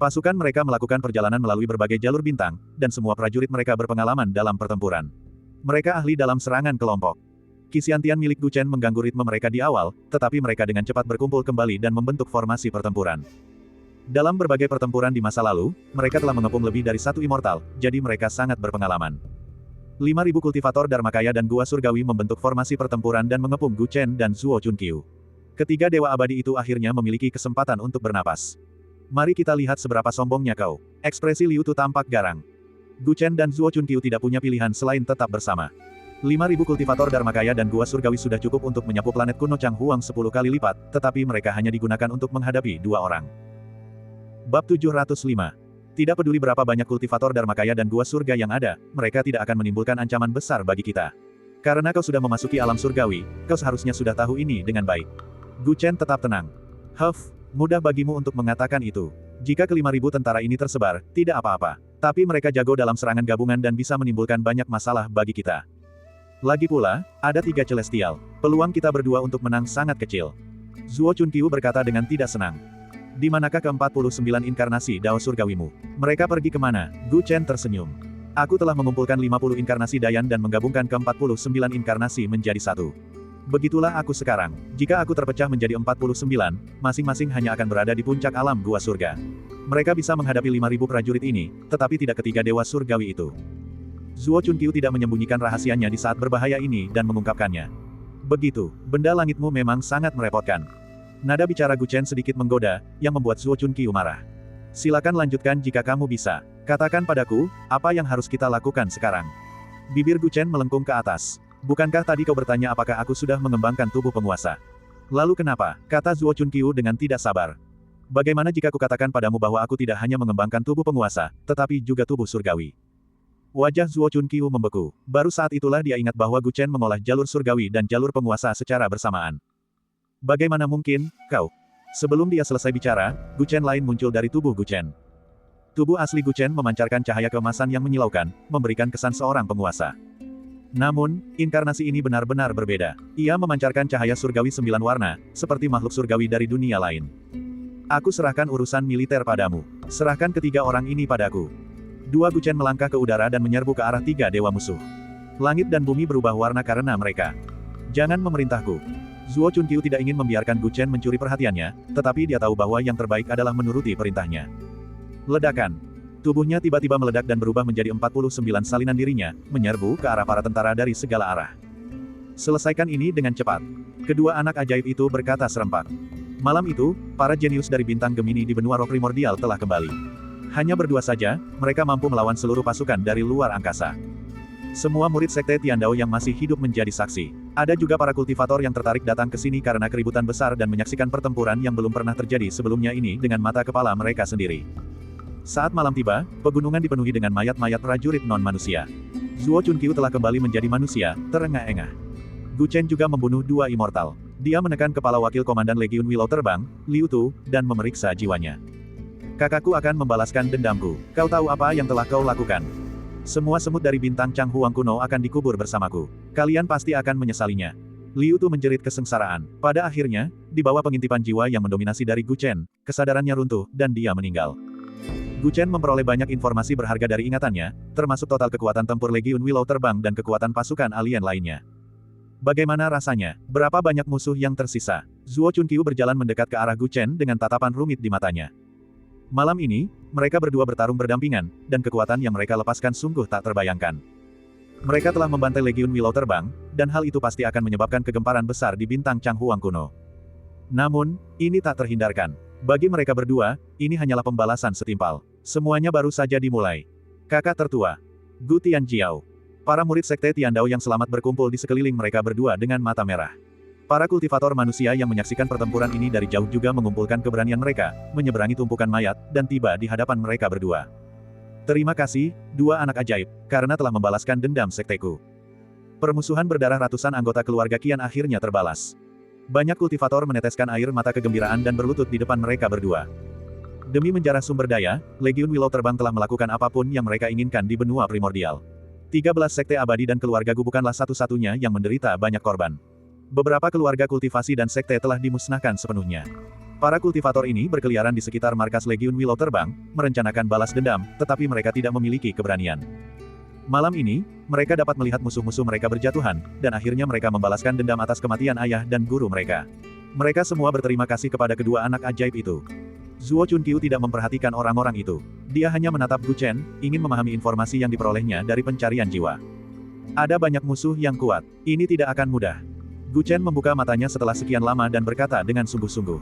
[SPEAKER 1] Pasukan mereka melakukan perjalanan melalui berbagai jalur bintang, dan semua prajurit mereka berpengalaman dalam pertempuran. Mereka ahli dalam serangan kelompok. Qi Xiantian milik Gu Chen mengganggu ritme mereka di awal, tetapi mereka dengan cepat berkumpul kembali dan membentuk formasi pertempuran. Dalam berbagai pertempuran di masa lalu, mereka telah mengepung lebih dari satu immortal, jadi mereka sangat berpengalaman. 5.000 kultivator Dharmakaya dan Gua Surgawi membentuk formasi pertempuran dan mengepung Gu Chen dan Zuo Chunqiu. Ketiga dewa abadi itu akhirnya memiliki kesempatan untuk bernapas. Mari kita lihat seberapa sombongnya kau. Ekspresi Liu Tu tampak garang. Gu Chen dan Zuo Chunqiu tidak punya pilihan selain tetap bersama. 5.000 kultivator Dharmakaya dan Gua Surgawi sudah cukup untuk menyapu planet kuno Changhuang 10 kali lipat, tetapi mereka hanya digunakan untuk menghadapi dua orang. Bab 705. Tidak peduli berapa banyak kultivator Dharmakaya dan Gua Surga yang ada, mereka tidak akan menimbulkan ancaman besar bagi kita. Karena kau sudah memasuki alam surgawi, kau seharusnya sudah tahu ini dengan baik. Gu Chen tetap tenang. Mudah bagimu untuk mengatakan itu. Jika ke-5.000 tentara ini tersebar, tidak apa-apa. Tapi mereka jago dalam serangan gabungan dan bisa menimbulkan banyak masalah bagi kita. Lagi pula, ada 3 celestial. Peluang kita berdua untuk menang sangat kecil. Zuo Chunqiu berkata dengan tidak senang. Di manakah ke-49 inkarnasi Dao Surgawimu? Mereka pergi kemana? Gu Chen tersenyum. Aku telah mengumpulkan 50 inkarnasi Dayan dan menggabungkan ke-49 inkarnasi menjadi satu. Begitulah aku sekarang. Jika aku terpecah menjadi 49, masing-masing hanya akan berada di puncak alam Gua Surga. Mereka bisa menghadapi 5.000 prajurit ini, tetapi tidak ketiga dewa surgawi itu. Zuo Chunqiu tidak menyembunyikan rahasianya di saat berbahaya ini dan mengungkapkannya. Begitu, benda langitmu memang sangat merepotkan. Nada bicara Gu Chen sedikit menggoda, yang membuat Zuo Chunqiu marah. Silakan lanjutkan jika kamu bisa. Katakan padaku, apa yang harus kita lakukan sekarang? Bibir Gu Chen melengkung ke atas. Bukankah tadi kau bertanya apakah aku sudah mengembangkan tubuh penguasa? Lalu kenapa? Kata Zuo Chunqiu dengan tidak sabar. Bagaimana jika aku katakan padamu bahwa aku tidak hanya mengembangkan tubuh penguasa, tetapi juga tubuh surgawi? Wajah Zuo Chunqiu membeku. Baru saat itulah dia ingat bahwa Gu Chen mengolah jalur surgawi dan jalur penguasa secara bersamaan. Bagaimana mungkin, kau? Sebelum dia selesai bicara, Gu Chen lain muncul dari tubuh Gu Chen. Tubuh asli Gu Chen memancarkan cahaya keemasan yang menyilaukan, memberikan kesan seorang penguasa. Namun, inkarnasi ini benar-benar berbeda. Ia memancarkan cahaya surgawi 9 warna, seperti makhluk surgawi dari dunia lain. Aku serahkan urusan militer padamu. Serahkan ketiga orang ini padaku. Dua Gu Chen melangkah ke udara dan menyerbu ke arah 3 dewa musuh. Langit dan bumi berubah warna karena mereka. Jangan memerintahku. Zuo Chunqiu tidak ingin membiarkan Gu Chen mencuri perhatiannya, tetapi dia tahu bahwa yang terbaik adalah menuruti perintahnya. Ledakan. Tubuhnya tiba-tiba meledak dan berubah menjadi 49 salinan dirinya, menyerbu ke arah para tentara dari segala arah. Selesaikan ini dengan cepat. Kedua anak ajaib itu berkata serempak. Malam itu, para jenius dari bintang Gemini di benua roh primordial telah kembali. Hanya berdua saja, mereka mampu melawan seluruh pasukan dari luar angkasa. Semua murid Sekte Tiandao yang masih hidup menjadi saksi. Ada juga para kultivator yang tertarik datang ke sini karena keributan besar dan menyaksikan pertempuran yang belum pernah terjadi sebelumnya ini dengan mata kepala mereka sendiri. Saat malam tiba, pegunungan dipenuhi dengan mayat-mayat prajurit non-manusia. Zuo Chunqiu telah kembali menjadi manusia, terengah-engah. Gu Chen juga membunuh dua immortal. Dia menekan kepala wakil komandan Legiun Willow Terbang, Liu Tu, dan memeriksa jiwanya. Kakakku akan membalaskan dendamku. Kau tahu apa yang telah kau lakukan? Semua semut dari bintang Chang Huang kuno akan dikubur bersamaku. Kalian pasti akan menyesalinya. Liu Tu menjerit kesengsaraan. Pada akhirnya, di bawah pengintipan jiwa yang mendominasi dari Gu Chen, kesadarannya runtuh, dan dia meninggal. Gu Chen memperoleh banyak informasi berharga dari ingatannya, termasuk total kekuatan tempur Legiun Willow Terbang dan kekuatan pasukan alien lainnya. Bagaimana rasanya? Berapa banyak musuh yang tersisa? Zuo Chunqiu berjalan mendekat ke arah Gu Chen dengan tatapan rumit di matanya. Malam ini, mereka berdua bertarung berdampingan, dan kekuatan yang mereka lepaskan sungguh tak terbayangkan. Mereka telah membantai Legiun Willow Terbang, dan hal itu pasti akan menyebabkan kegemparan besar di bintang Chang Huang kuno. Namun, ini tak terhindarkan. Bagi mereka berdua, ini hanyalah pembalasan setimpal. Semuanya baru saja dimulai. Kakak tertua, Gu Tianjiao. Para murid Sekte Tiandao yang selamat berkumpul di sekeliling mereka berdua dengan mata merah. Para kultivator manusia yang menyaksikan pertempuran ini dari jauh juga mengumpulkan keberanian mereka, menyeberangi tumpukan mayat, dan tiba di hadapan mereka berdua. Terima kasih, dua anak ajaib, karena telah membalaskan dendam sekteku. Permusuhan berdarah ratusan anggota keluarga Qian akhirnya terbalas. Banyak kultivator meneteskan air mata kegembiraan dan berlutut di depan mereka berdua. Demi menjarah sumber daya, Legiun Willow Terbang telah melakukan apapun yang mereka inginkan di benua primordial. 13 sekte abadi dan keluarga Gu bukanlah satu-satunya yang menderita banyak korban. Beberapa keluarga kultivasi dan sekte telah dimusnahkan sepenuhnya. Para kultivator ini berkeliaran di sekitar markas Legiun Willow Terbang, merencanakan balas dendam, tetapi mereka tidak memiliki keberanian. Malam ini, mereka dapat melihat musuh-musuh mereka berjatuhan, dan akhirnya mereka membalaskan dendam atas kematian ayah dan guru mereka. Mereka semua berterima kasih kepada kedua anak ajaib itu. Zuo Chunqiu tidak memperhatikan orang-orang itu. Dia hanya menatap Gu Chen, ingin memahami informasi yang diperolehnya dari pencarian jiwa. Ada banyak musuh yang kuat. Ini tidak akan mudah. Gu Chen membuka matanya setelah sekian lama dan berkata dengan sungguh-sungguh.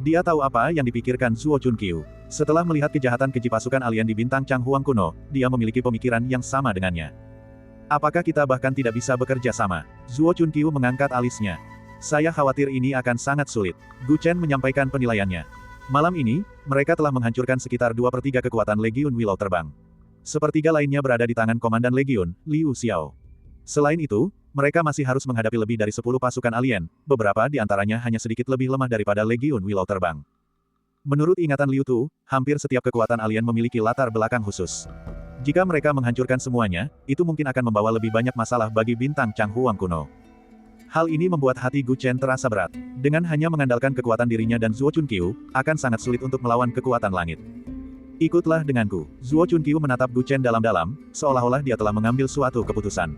[SPEAKER 1] Dia tahu apa yang dipikirkan Zuo Chunqiu. Setelah melihat kejahatan keji pasukan alien di bintang Chang Huang kuno, dia memiliki pemikiran yang sama dengannya. Apakah kita bahkan tidak bisa bekerja sama? Zuo Chunqiu mengangkat alisnya. Saya khawatir ini akan sangat sulit. Gu Chen menyampaikan penilaiannya. Malam ini, mereka telah menghancurkan sekitar 2/3 kekuatan Legiun Willow Terbang. Sepertiga lainnya berada di tangan Komandan Legiun, Liu Xiao. Selain itu, mereka masih harus menghadapi lebih dari 10 pasukan alien, beberapa di antaranya hanya sedikit lebih lemah daripada Legiun Willow Terbang. Menurut ingatan Liu Tu, hampir setiap kekuatan alien memiliki latar belakang khusus. Jika mereka menghancurkan semuanya, itu mungkin akan membawa lebih banyak masalah bagi bintang Chang Huang kuno. Hal ini membuat hati Gu Chen terasa berat. Dengan hanya mengandalkan kekuatan dirinya dan Zuo Chunqiu, akan sangat sulit untuk melawan kekuatan langit. Ikutlah denganku. Zuo Chunqiu menatap Gu Chen dalam-dalam, seolah-olah dia telah mengambil suatu keputusan.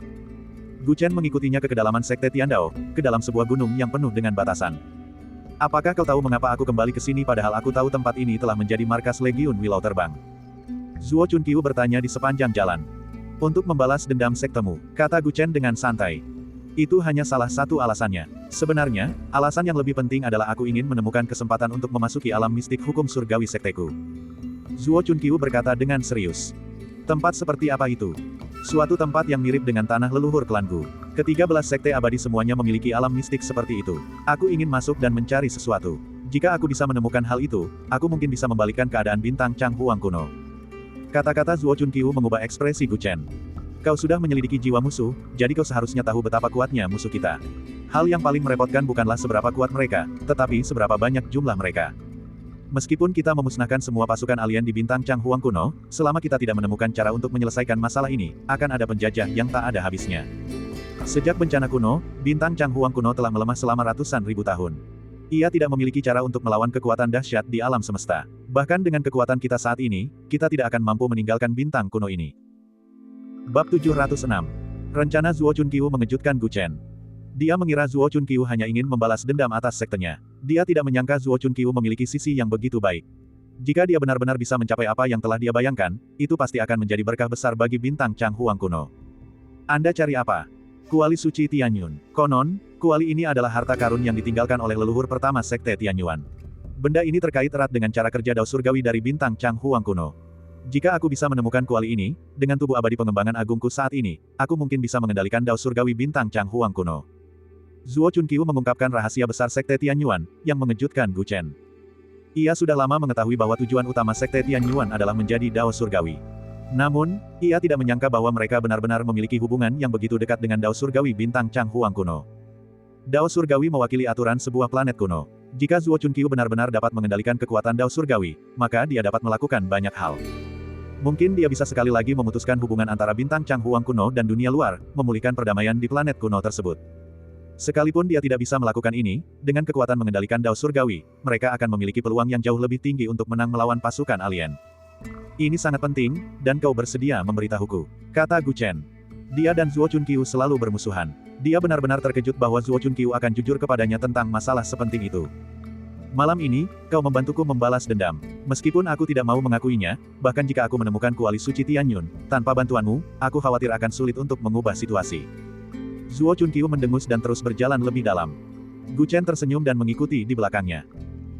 [SPEAKER 1] Gu Chen mengikutinya ke kedalaman Sekte Tiandao, ke dalam sebuah gunung yang penuh dengan batasan. Apakah kau tahu mengapa aku kembali ke sini padahal aku tahu tempat ini telah menjadi markas Legiun Willow Terbang? Zuo Chunqiu bertanya di sepanjang jalan. Untuk membalas dendam sektemu, kata Gu Chen dengan santai. Itu hanya salah satu alasannya. Sebenarnya, alasan yang lebih penting adalah aku ingin menemukan kesempatan untuk memasuki alam mistik hukum surgawi sekteku. Zuo Chunqiu berkata dengan serius. Tempat seperti apa itu? Suatu tempat yang mirip dengan tanah leluhur klanku. Ke-13 sekte abadi semuanya memiliki alam mistik seperti itu. Aku ingin masuk dan mencari sesuatu. Jika aku bisa menemukan hal itu, aku mungkin bisa membalikkan keadaan bintang Chang Huang kuno. Kata-kata Zuo Chunqiu mengubah ekspresi Gu Chen. Kau sudah menyelidiki jiwa musuh, jadi kau seharusnya tahu betapa kuatnya musuh kita. Hal yang paling merepotkan bukanlah seberapa kuat mereka, tetapi seberapa banyak jumlah mereka. Meskipun kita memusnahkan semua pasukan alien di bintang Chang Huang kuno, selama kita tidak menemukan cara untuk menyelesaikan masalah ini, akan ada penjajah yang tak ada habisnya. Sejak bencana kuno, bintang Chang Huang kuno telah melemah selama ratusan ribu tahun. Ia tidak memiliki cara untuk melawan kekuatan dahsyat di alam semesta. Bahkan dengan kekuatan kita saat ini, kita tidak akan mampu meninggalkan bintang kuno ini. Bab 706. Rencana Zuo Chunqiu mengejutkan Gu Chen. Dia mengira Zuo Chunqiu hanya ingin membalas dendam atas sektenya. Dia tidak menyangka Zuo Chunqiu memiliki sisi yang begitu baik. Jika dia benar-benar bisa mencapai apa yang telah dia bayangkan, itu pasti akan menjadi berkah besar bagi bintang Chang Huang kuno. Anda cari apa? Kuali Suci Tianyun. Konon, kuali ini adalah harta karun yang ditinggalkan oleh leluhur pertama Sekte Tianyuan. Benda ini terkait erat dengan cara kerja Dao Surgawi dari bintang Chang Huang kuno. Jika aku bisa menemukan kuali ini, dengan tubuh abadi pengembangan agungku saat ini, aku mungkin bisa mengendalikan Dao Surgawi bintang Chang Huang kuno. Zuo Chunqiu mengungkapkan rahasia besar Sekte Tianyuan, yang mengejutkan Gu Chen. Ia sudah lama mengetahui bahwa tujuan utama Sekte Tianyuan adalah menjadi Dao Surgawi. Namun, ia tidak menyangka bahwa mereka benar-benar memiliki hubungan yang begitu dekat dengan Dao Surgawi bintang Chang Huang kuno. Dao Surgawi mewakili aturan sebuah planet kuno. Jika Zuo Chunqiu benar-benar dapat mengendalikan kekuatan Dao Surgawi, maka dia dapat melakukan banyak hal. Mungkin dia bisa sekali lagi memutuskan hubungan antara bintang Chang Huang kuno dan dunia luar, memulihkan perdamaian di planet kuno tersebut. Sekalipun dia tidak bisa melakukan ini, dengan kekuatan mengendalikan Dao Surgawi, mereka akan memiliki peluang yang jauh lebih tinggi untuk menang melawan pasukan alien. Ini sangat penting, dan kau bersedia memberitahuku, kata Gu Chen. Dia dan Zuo Chunqiu selalu bermusuhan. Dia benar-benar terkejut bahwa Zuo Chunqiu akan jujur kepadanya tentang masalah sepenting itu. Malam ini, kau membantuku membalas dendam. Meskipun aku tidak mau mengakuinya, bahkan jika aku menemukan kuali suci Tianyun, tanpa bantuanmu, aku khawatir akan sulit untuk mengubah situasi. Zuo Chunqiu mendengus dan terus berjalan lebih dalam. Gu Chen tersenyum dan mengikuti di belakangnya.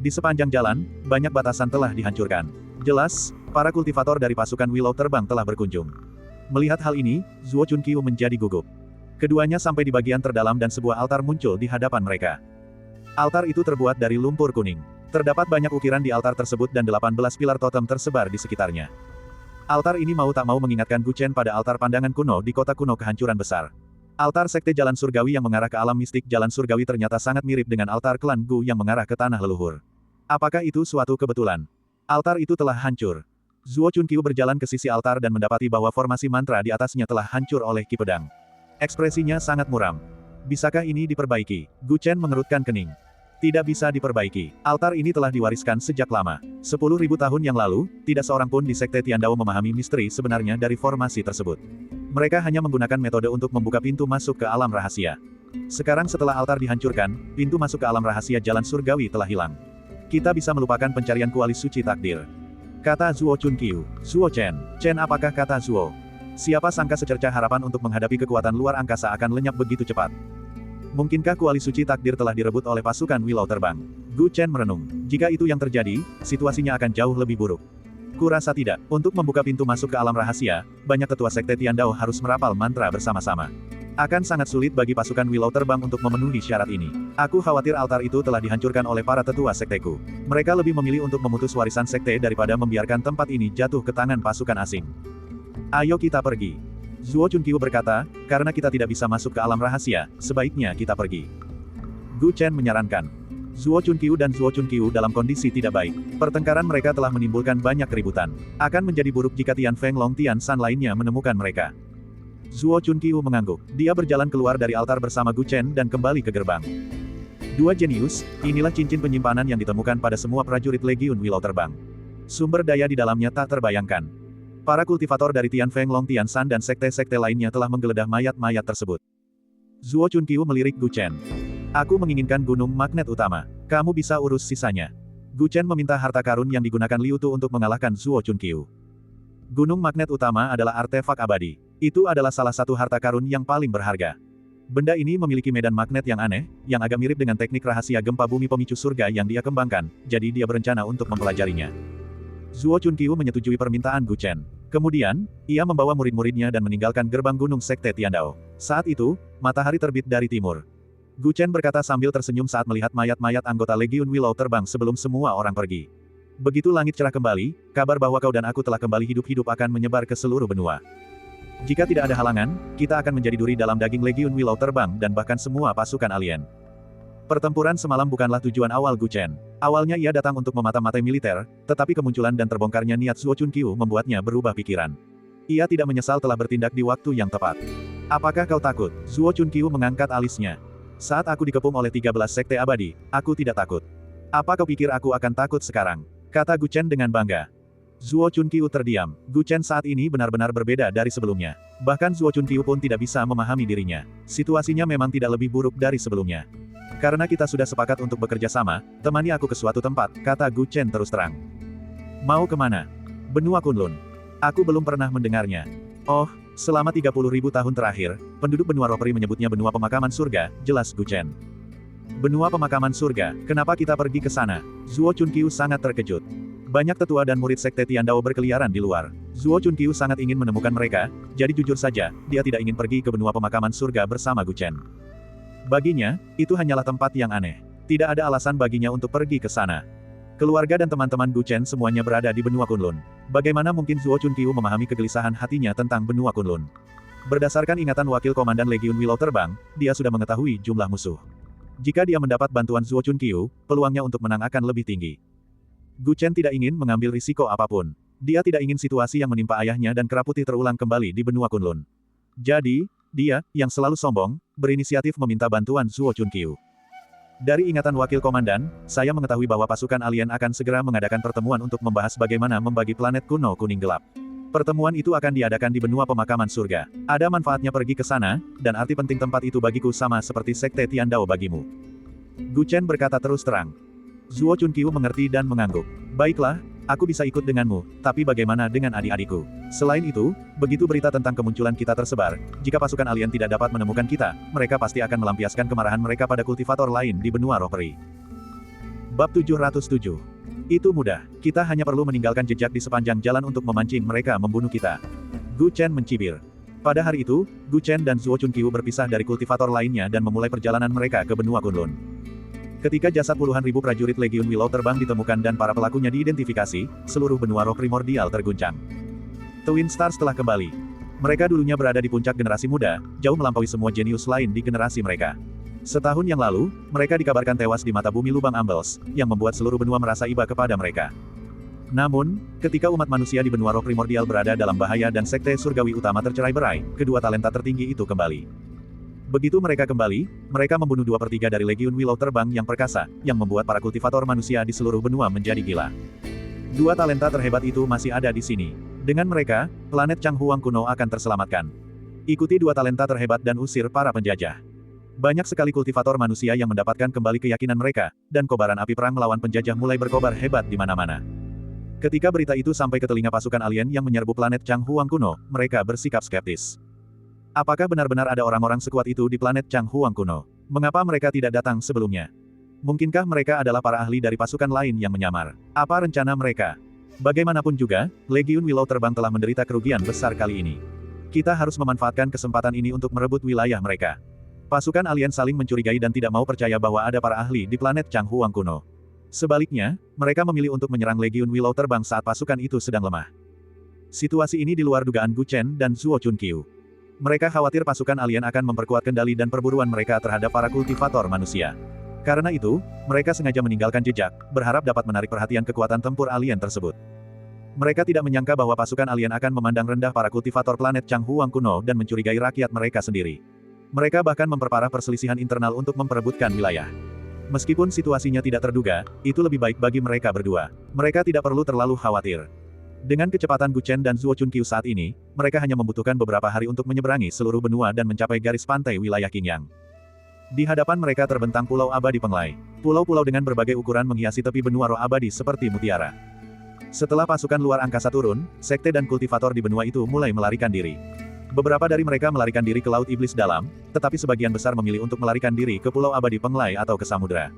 [SPEAKER 1] Di sepanjang jalan, banyak batasan telah dihancurkan. Jelas, para kultivator dari pasukan Willow Terbang telah berkunjung. Melihat hal ini, Zuo Chunqiu menjadi gugup. Keduanya sampai di bagian terdalam dan sebuah altar muncul di hadapan mereka. Altar itu terbuat dari lumpur kuning. Terdapat banyak ukiran di altar tersebut dan 18 pilar totem tersebar di sekitarnya. Altar ini mau tak mau mengingatkan Gu Chen pada altar pandangan kuno di kota kuno kehancuran besar. Altar Sekte Jalan Surgawi yang mengarah ke alam mistik Jalan Surgawi ternyata sangat mirip dengan altar klan Gu yang mengarah ke tanah leluhur. Apakah itu suatu kebetulan? Altar itu telah hancur. Zuo Chunqiu berjalan ke sisi altar dan mendapati bahwa formasi mantra di atasnya telah hancur oleh Ki Pedang. Ekspresinya sangat muram. Bisakah ini diperbaiki? Gu Chen mengerutkan kening. Tidak bisa diperbaiki. Altar ini telah diwariskan sejak lama. 10.000 tahun yang lalu, tidak seorang pun di Sekte Tiandao memahami misteri sebenarnya dari formasi tersebut. Mereka hanya menggunakan metode untuk membuka pintu masuk ke alam rahasia. Sekarang setelah altar dihancurkan, pintu masuk ke alam rahasia Jalan Surgawi telah hilang. Kita bisa melupakan pencarian kuali suci takdir. Kata Zuo Chunqiu. Zuo Chen. Chen apakah kata Zuo? Siapa sangka secercah harapan untuk menghadapi kekuatan luar angkasa akan lenyap begitu cepat. Mungkinkah kuali suci takdir telah direbut oleh pasukan Willow Terbang? Gu Chen merenung. Jika itu yang terjadi, situasinya akan jauh lebih buruk. Kurasa tidak. Untuk membuka pintu masuk ke alam rahasia, banyak tetua Sekte Tiandao harus merapal mantra bersama-sama. Akan sangat sulit bagi pasukan Willow Terbang untuk memenuhi syarat ini. Aku khawatir altar itu telah dihancurkan oleh para tetua sekteku. Mereka lebih memilih untuk memutus warisan sekte daripada membiarkan tempat ini jatuh ke tangan pasukan asing. Ayo kita pergi. Zuo Chunqiu berkata, karena kita tidak bisa masuk ke alam rahasia, sebaiknya kita pergi. Gu Chen menyarankan. Zuo Chunqiu dan Zuo Chunqiu dalam kondisi tidak baik. Pertengkaran mereka telah menimbulkan banyak keributan. Akan menjadi buruk jika Tian Feng Long Tian San lainnya menemukan mereka. Zuo Chunqiu mengangguk. Dia berjalan keluar dari altar bersama Gu Chen dan kembali ke gerbang. Dua jenius, inilah cincin penyimpanan yang ditemukan pada semua prajurit Legiun Willow Terbang. Sumber daya di dalamnya tak terbayangkan. Para kultivator dari Tian Feng Long Tian San dan sekte-sekte lainnya telah menggeledah mayat-mayat tersebut. Zuo Chunqiu melirik Gu Chen. Aku menginginkan gunung magnet utama. Kamu bisa urus sisanya. Gu Chen meminta harta karun yang digunakan Liu Tu untuk mengalahkan Zuo Chunqiu. Gunung magnet utama adalah artefak abadi. Itu adalah salah satu harta karun yang paling berharga. Benda ini memiliki medan magnet yang aneh, yang agak mirip dengan teknik rahasia gempa bumi pemicu surga yang dia kembangkan, jadi dia berencana untuk mempelajarinya. Zuo Chunqiu menyetujui permintaan Gu Chen. Kemudian, ia membawa murid-muridnya dan meninggalkan gerbang gunung Sekte Tiandao. Saat itu, matahari terbit dari timur. Gu Chen berkata sambil tersenyum saat melihat mayat-mayat anggota Legiun Willow Terbang sebelum semua orang pergi. Begitu langit cerah kembali, kabar bahwa kau dan aku telah kembali hidup-hidup akan menyebar ke seluruh benua. Jika tidak ada halangan, kita akan menjadi duri dalam daging Legiun Willow Terbang dan bahkan semua pasukan alien. Pertempuran semalam bukanlah tujuan awal Gu Chen. Awalnya ia datang untuk memata-matai militer, tetapi kemunculan dan terbongkarnya niat Zuo Chunqiu membuatnya berubah pikiran. Ia tidak menyesal telah bertindak di waktu yang tepat. Apakah kau takut? Zuo Chunqiu mengangkat alisnya. Saat aku dikepung oleh 13 sekte abadi, aku tidak takut. Apa kau pikir aku akan takut sekarang? Kata Gu Chen dengan bangga. Zuo Chunqiu terdiam. Gu Chen saat ini benar-benar berbeda dari sebelumnya. Bahkan Zuo Chunqiu pun tidak bisa memahami dirinya. Situasinya memang tidak lebih buruk dari sebelumnya. Karena kita sudah sepakat untuk bekerja sama, temani aku ke suatu tempat, kata Gu Chen terus terang. Mau kemana? Benua Kunlun. Aku belum pernah mendengarnya. Oh, Selama 30.000 tahun terakhir, penduduk benua Rokri menyebutnya benua pemakaman surga, jelas Gu Chen. Benua pemakaman surga, kenapa kita pergi ke sana? Zuo Chunqiu sangat terkejut. Banyak tetua dan murid sekte Tiandao berkeliaran di luar. Zuo Chunqiu sangat ingin menemukan mereka, jadi jujur saja, dia tidak ingin pergi ke benua pemakaman surga bersama Gu Chen. Baginya, itu hanyalah tempat yang aneh. Tidak ada alasan baginya untuk pergi ke sana. Keluarga dan teman-teman Gu Chen semuanya berada di benua Kunlun. Bagaimana mungkin Zuo Chunqiu memahami kegelisahan hatinya tentang benua Kunlun? Berdasarkan ingatan wakil komandan Legiun Willow Terbang, dia sudah mengetahui jumlah musuh. Jika dia mendapat bantuan Zuo Chunqiu, peluangnya untuk menang akan lebih tinggi. Gu Chen tidak ingin mengambil risiko apapun. Dia tidak ingin situasi yang menimpa ayahnya dan kera putih terulang kembali di benua Kunlun. Jadi, dia, yang selalu sombong, berinisiatif meminta bantuan Zuo Chunqiu. Dari ingatan wakil komandan, saya mengetahui bahwa pasukan alien akan segera mengadakan pertemuan untuk membahas bagaimana membagi planet kuno kuning gelap. Pertemuan itu akan diadakan di benua pemakaman surga. Ada manfaatnya pergi ke sana, dan arti penting tempat itu bagiku sama seperti sekte Tiandao bagimu. Gu Chen berkata terus terang. Zuo Chunqiu mengerti dan mengangguk. Baiklah, aku bisa ikut denganmu, tapi bagaimana dengan adik-adikku? Selain itu, begitu berita tentang kemunculan kita tersebar, jika pasukan alien tidak dapat menemukan kita, mereka pasti akan melampiaskan kemarahan mereka pada kultivator lain di benua Rokri. Bab 707. Itu mudah, kita hanya perlu meninggalkan jejak di sepanjang jalan untuk memancing mereka membunuh kita. Gu Chen mencibir. Pada hari itu, Gu Chen dan Zuo Chunqiu berpisah dari kultivator lainnya dan memulai perjalanan mereka ke benua Kunlun. Ketika jasad puluhan ribu prajurit Legiun Willow Terbang ditemukan dan para pelakunya diidentifikasi, seluruh benua roh primordial terguncang. Twin Stars telah kembali. Mereka dulunya berada di puncak generasi muda, jauh melampaui semua jenius lain di generasi mereka. Setahun yang lalu, mereka dikabarkan tewas di mata bumi lubang Ambles, yang membuat seluruh benua merasa iba kepada mereka. Namun, ketika umat manusia di benua roh primordial berada dalam bahaya dan sekte surgawi utama tercerai-berai, kedua talenta tertinggi itu kembali. Begitu mereka kembali, mereka membunuh 2/3 dari Legiun Willow Terbang yang perkasa, yang membuat para kultivator manusia di seluruh benua menjadi gila. Dua talenta terhebat itu masih ada di sini. Dengan mereka, planet Changhuang kuno akan terselamatkan. Ikuti dua talenta terhebat dan usir para penjajah. Banyak sekali kultivator manusia yang mendapatkan kembali keyakinan mereka, dan kobaran api perang melawan penjajah mulai berkobar hebat di mana-mana. Ketika berita itu sampai ke telinga pasukan alien yang menyerbu planet Changhuang kuno, mereka bersikap skeptis. Apakah benar-benar ada orang-orang sekuat itu di planet Changhuang kuno? Mengapa mereka tidak datang sebelumnya? Mungkinkah mereka adalah para ahli dari pasukan lain yang menyamar? Apa rencana mereka? Bagaimanapun juga, Legiun Willow Terbang telah menderita kerugian besar kali ini. Kita harus memanfaatkan kesempatan ini untuk merebut wilayah mereka. Pasukan alien saling mencurigai dan tidak mau percaya bahwa ada para ahli di planet Changhuang kuno. Sebaliknya, mereka memilih untuk menyerang Legiun Willow Terbang saat pasukan itu sedang lemah. Situasi ini di luar dugaan Gu Chen dan Zuo Chunqiu. Mereka khawatir pasukan alien akan memperkuat kendali dan perburuan mereka terhadap para kultivator manusia. Karena itu, mereka sengaja meninggalkan jejak, berharap dapat menarik perhatian kekuatan tempur alien tersebut. Mereka tidak menyangka bahwa pasukan alien akan memandang rendah para kultivator planet Changhuang kuno dan mencurigai rakyat mereka sendiri. Mereka bahkan memperparah perselisihan internal untuk memperebutkan wilayah. Meskipun situasinya tidak terduga, itu lebih baik bagi mereka berdua. Mereka tidak perlu terlalu khawatir. Dengan kecepatan Gu Chen dan Zuo Chunqiu saat ini, mereka hanya membutuhkan beberapa hari untuk menyeberangi seluruh benua dan mencapai garis pantai wilayah Qingyang. Di hadapan mereka terbentang Pulau Abadi Penglai. Pulau-pulau dengan berbagai ukuran menghiasi tepi benua roh abadi seperti mutiara. Setelah pasukan luar angkasa turun, sekte dan kultivator di benua itu mulai melarikan diri. Beberapa dari mereka melarikan diri ke Laut Iblis Dalam, tetapi sebagian besar memilih untuk melarikan diri ke Pulau Abadi Penglai atau ke samudera.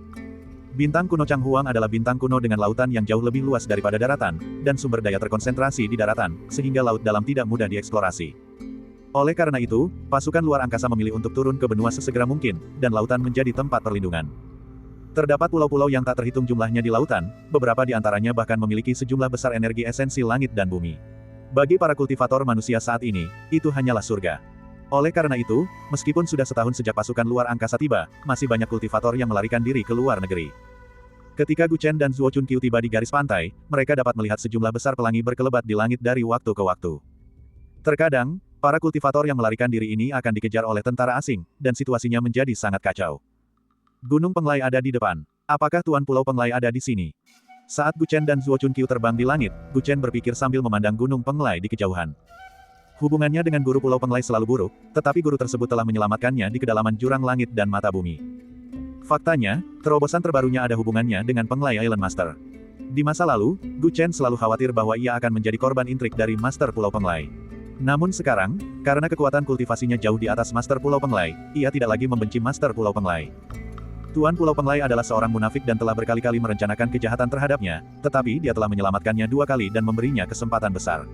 [SPEAKER 1] Bintang kuno Changhuang adalah bintang kuno dengan lautan yang jauh lebih luas daripada daratan, dan sumber daya terkonsentrasi di daratan, sehingga laut dalam tidak mudah dieksplorasi. Oleh karena itu, pasukan luar angkasa memilih untuk turun ke benua sesegera mungkin, dan lautan menjadi tempat perlindungan. Terdapat pulau-pulau yang tak terhitung jumlahnya di lautan, beberapa di antaranya bahkan memiliki sejumlah besar energi esensi langit dan bumi. Bagi para kultivator manusia saat ini, itu hanyalah surga. Oleh karena itu, meskipun sudah setahun sejak pasukan luar angkasa tiba, masih banyak kultivator yang melarikan diri ke luar negeri. Ketika Gu Chen dan Zuo Chunqiu tiba di garis pantai, mereka dapat melihat sejumlah besar pelangi berkelebat di langit dari waktu ke waktu. Terkadang, para kultivator yang melarikan diri ini akan dikejar oleh tentara asing, dan situasinya menjadi sangat kacau. Gunung Penglai ada di depan. Apakah Tuan Pulau Penglai ada di sini? Saat Gu Chen dan Zuo Chunqiu terbang di langit, Gu Chen berpikir sambil memandang Gunung Penglai di kejauhan. Hubungannya dengan guru Pulau Penglai selalu buruk, tetapi guru tersebut telah menyelamatkannya di kedalaman jurang langit dan mata bumi. Faktanya, terobosan terbarunya ada hubungannya dengan Penglai Island Master. Di masa lalu, Gu Chen selalu khawatir bahwa ia akan menjadi korban intrik dari Master Pulau Penglai. Namun sekarang, karena kekuatan kultivasinya jauh di atas Master Pulau Penglai, ia tidak lagi membenci Master Pulau Penglai. Tuan Pulau Penglai adalah seorang munafik dan telah berkali-kali merencanakan kejahatan terhadapnya, tetapi dia telah menyelamatkannya 2 kali dan memberinya kesempatan besar.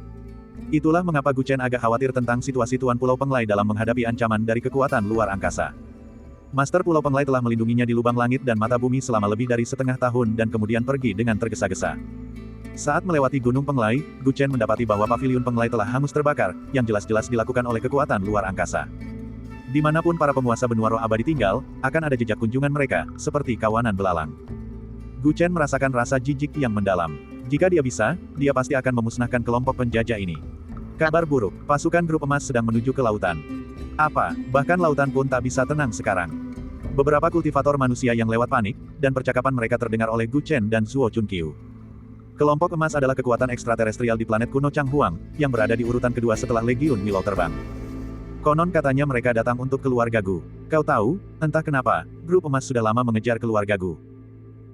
[SPEAKER 1] Itulah mengapa Gu Chen agak khawatir tentang situasi Tuan Pulau Penglai dalam menghadapi ancaman dari kekuatan luar angkasa. Master Pulau Penglai telah melindunginya di lubang langit dan mata bumi selama lebih dari setengah tahun dan kemudian pergi dengan tergesa-gesa. Saat melewati Gunung Penglai, Gu Chen mendapati bahwa paviliun Penglai telah hangus terbakar, yang jelas-jelas dilakukan oleh kekuatan luar angkasa. Dimanapun para penguasa benua roh abadi tinggal, akan ada jejak kunjungan mereka, seperti kawanan belalang. Gu Chen merasakan rasa jijik yang mendalam. Jika dia bisa, dia pasti akan memusnahkan kelompok penjajah ini. Kabar buruk, pasukan grup emas sedang menuju ke lautan. Apa, bahkan lautan pun tak bisa tenang sekarang. Beberapa kultivator manusia yang lewat panik, dan percakapan mereka terdengar oleh Gu Chen dan Zuo Chunqiu. Kelompok emas adalah kekuatan ekstraterestrial di planet kuno Changhuang, yang berada di urutan kedua setelah Legiun Willow terbang. Konon katanya mereka datang untuk keluarga Gu. Kau tahu, entah kenapa, grup emas sudah lama mengejar keluarga Gu.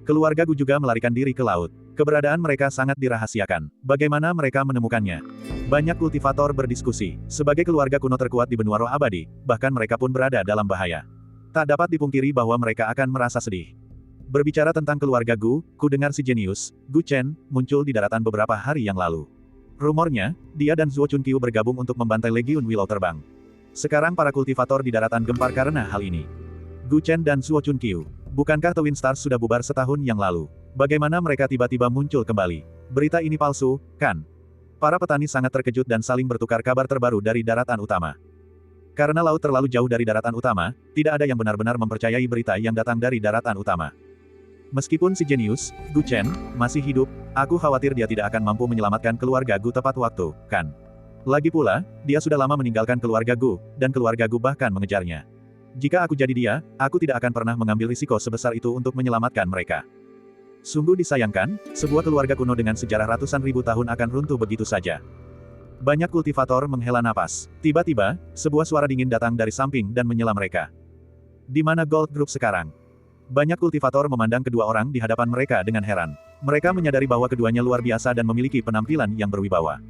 [SPEAKER 1] Keluarga Gu juga melarikan diri ke laut. Keberadaan mereka sangat dirahasiakan. Bagaimana mereka menemukannya? Banyak kultivator berdiskusi. Sebagai keluarga kuno terkuat di benua roh abadi, bahkan mereka pun berada dalam bahaya. Tak dapat dipungkiri bahwa mereka akan merasa sedih. Berbicara tentang keluarga Gu, ku dengar si jenius, Gu Chen, muncul di daratan beberapa hari yang lalu. Rumornya, dia dan Zuo Chunqiu bergabung untuk membantai Legiun Willow terbang. Sekarang para kultivator di daratan gempar karena hal ini. Gu Chen dan Zuo Chunqiu, bukankah Twin Stars sudah bubar setahun yang lalu? Bagaimana mereka tiba-tiba muncul kembali? Berita ini palsu, kan? Para petani sangat terkejut dan saling bertukar kabar terbaru dari daratan utama. Karena laut terlalu jauh dari daratan utama, tidak ada yang benar-benar mempercayai berita yang datang dari daratan utama. Meskipun si jenius, Gu Chen, masih hidup, aku khawatir dia tidak akan mampu menyelamatkan keluarga Gu tepat waktu, kan? Lagi pula, dia sudah lama meninggalkan keluarga Gu, dan keluarga Gu bahkan mengejarnya. Jika aku jadi dia, aku tidak akan pernah mengambil risiko sebesar itu untuk menyelamatkan mereka. Sungguh disayangkan, sebuah keluarga kuno dengan sejarah ratusan ribu tahun akan runtuh begitu saja. Banyak kultivator menghela napas. Tiba-tiba, sebuah suara dingin datang dari samping dan menyela mereka. Di mana Gold Group sekarang? Banyak kultivator memandang kedua orang di hadapan mereka dengan heran. Mereka menyadari bahwa keduanya luar biasa dan memiliki penampilan yang berwibawa.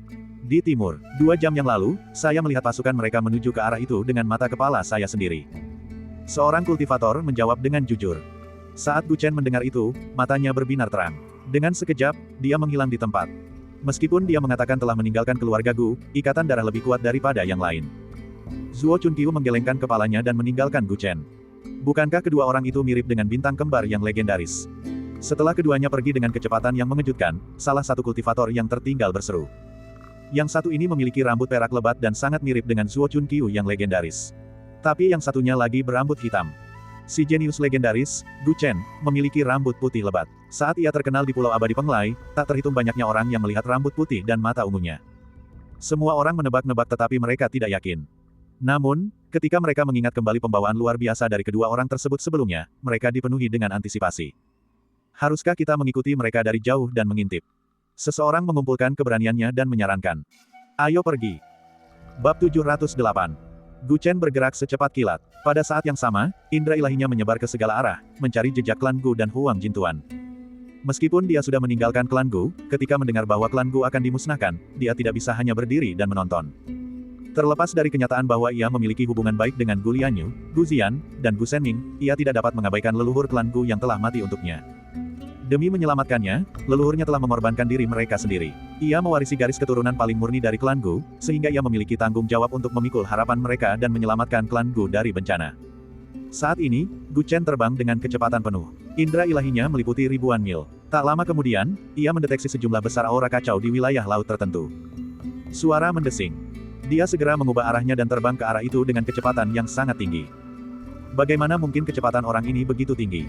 [SPEAKER 1] Di timur, 2 jam yang lalu, saya melihat pasukan mereka menuju ke arah itu dengan mata kepala saya sendiri. Seorang kultivator menjawab dengan jujur. Saat Gu Chen mendengar itu, matanya berbinar terang. Dengan sekejap, dia menghilang di tempat. Meskipun dia mengatakan telah meninggalkan keluarga Gu, ikatan darah lebih kuat daripada yang lain. Zuo Chunqiu menggelengkan kepalanya dan meninggalkan Gu Chen. Bukankah kedua orang itu mirip dengan bintang kembar yang legendaris? Setelah keduanya pergi dengan kecepatan yang mengejutkan, salah satu kultivator yang tertinggal berseru. Yang satu ini memiliki rambut perak lebat dan sangat mirip dengan Zuo Chunqiu yang legendaris. Tapi yang satunya lagi berambut hitam. Si jenius legendaris, Gu Chen, memiliki rambut putih lebat. Saat ia terkenal di Pulau Abadi Penglai, tak terhitung banyaknya orang yang melihat rambut putih dan mata ungunya. Semua orang menebak-nebak tetapi mereka tidak yakin. Namun, ketika mereka mengingat kembali pembawaan luar biasa dari kedua orang tersebut sebelumnya, mereka dipenuhi dengan antisipasi. Haruskah kita mengikuti mereka dari jauh dan mengintip? Seseorang mengumpulkan keberaniannya dan menyarankan. Ayo pergi. Bab 708. Gu Chen bergerak secepat kilat. Pada saat yang sama, indera ilahinya menyebar ke segala arah, mencari jejak klan Gu dan Huang Jintuan. Meskipun dia sudah meninggalkan klan Gu, ketika mendengar bahwa klan Gu akan dimusnahkan, dia tidak bisa hanya berdiri dan menonton. Terlepas dari kenyataan bahwa ia memiliki hubungan baik dengan Gu Lianyu, Gu Ziyan, dan Gu Senming, ia tidak dapat mengabaikan leluhur klan Gu yang telah mati untuknya. Demi menyelamatkannya, leluhurnya telah mengorbankan diri mereka sendiri. Ia mewarisi garis keturunan paling murni dari klan Gu, sehingga ia memiliki tanggung jawab untuk memikul harapan mereka dan menyelamatkan klan Gu dari bencana. Saat ini, Gu Chen terbang dengan kecepatan penuh. Indera ilahinya meliputi ribuan mil. Tak lama kemudian, ia mendeteksi sejumlah besar aura kacau di wilayah laut tertentu. Suara mendesing. Dia segera mengubah arahnya dan terbang ke arah itu dengan kecepatan yang sangat tinggi. Bagaimana mungkin kecepatan orang ini begitu tinggi?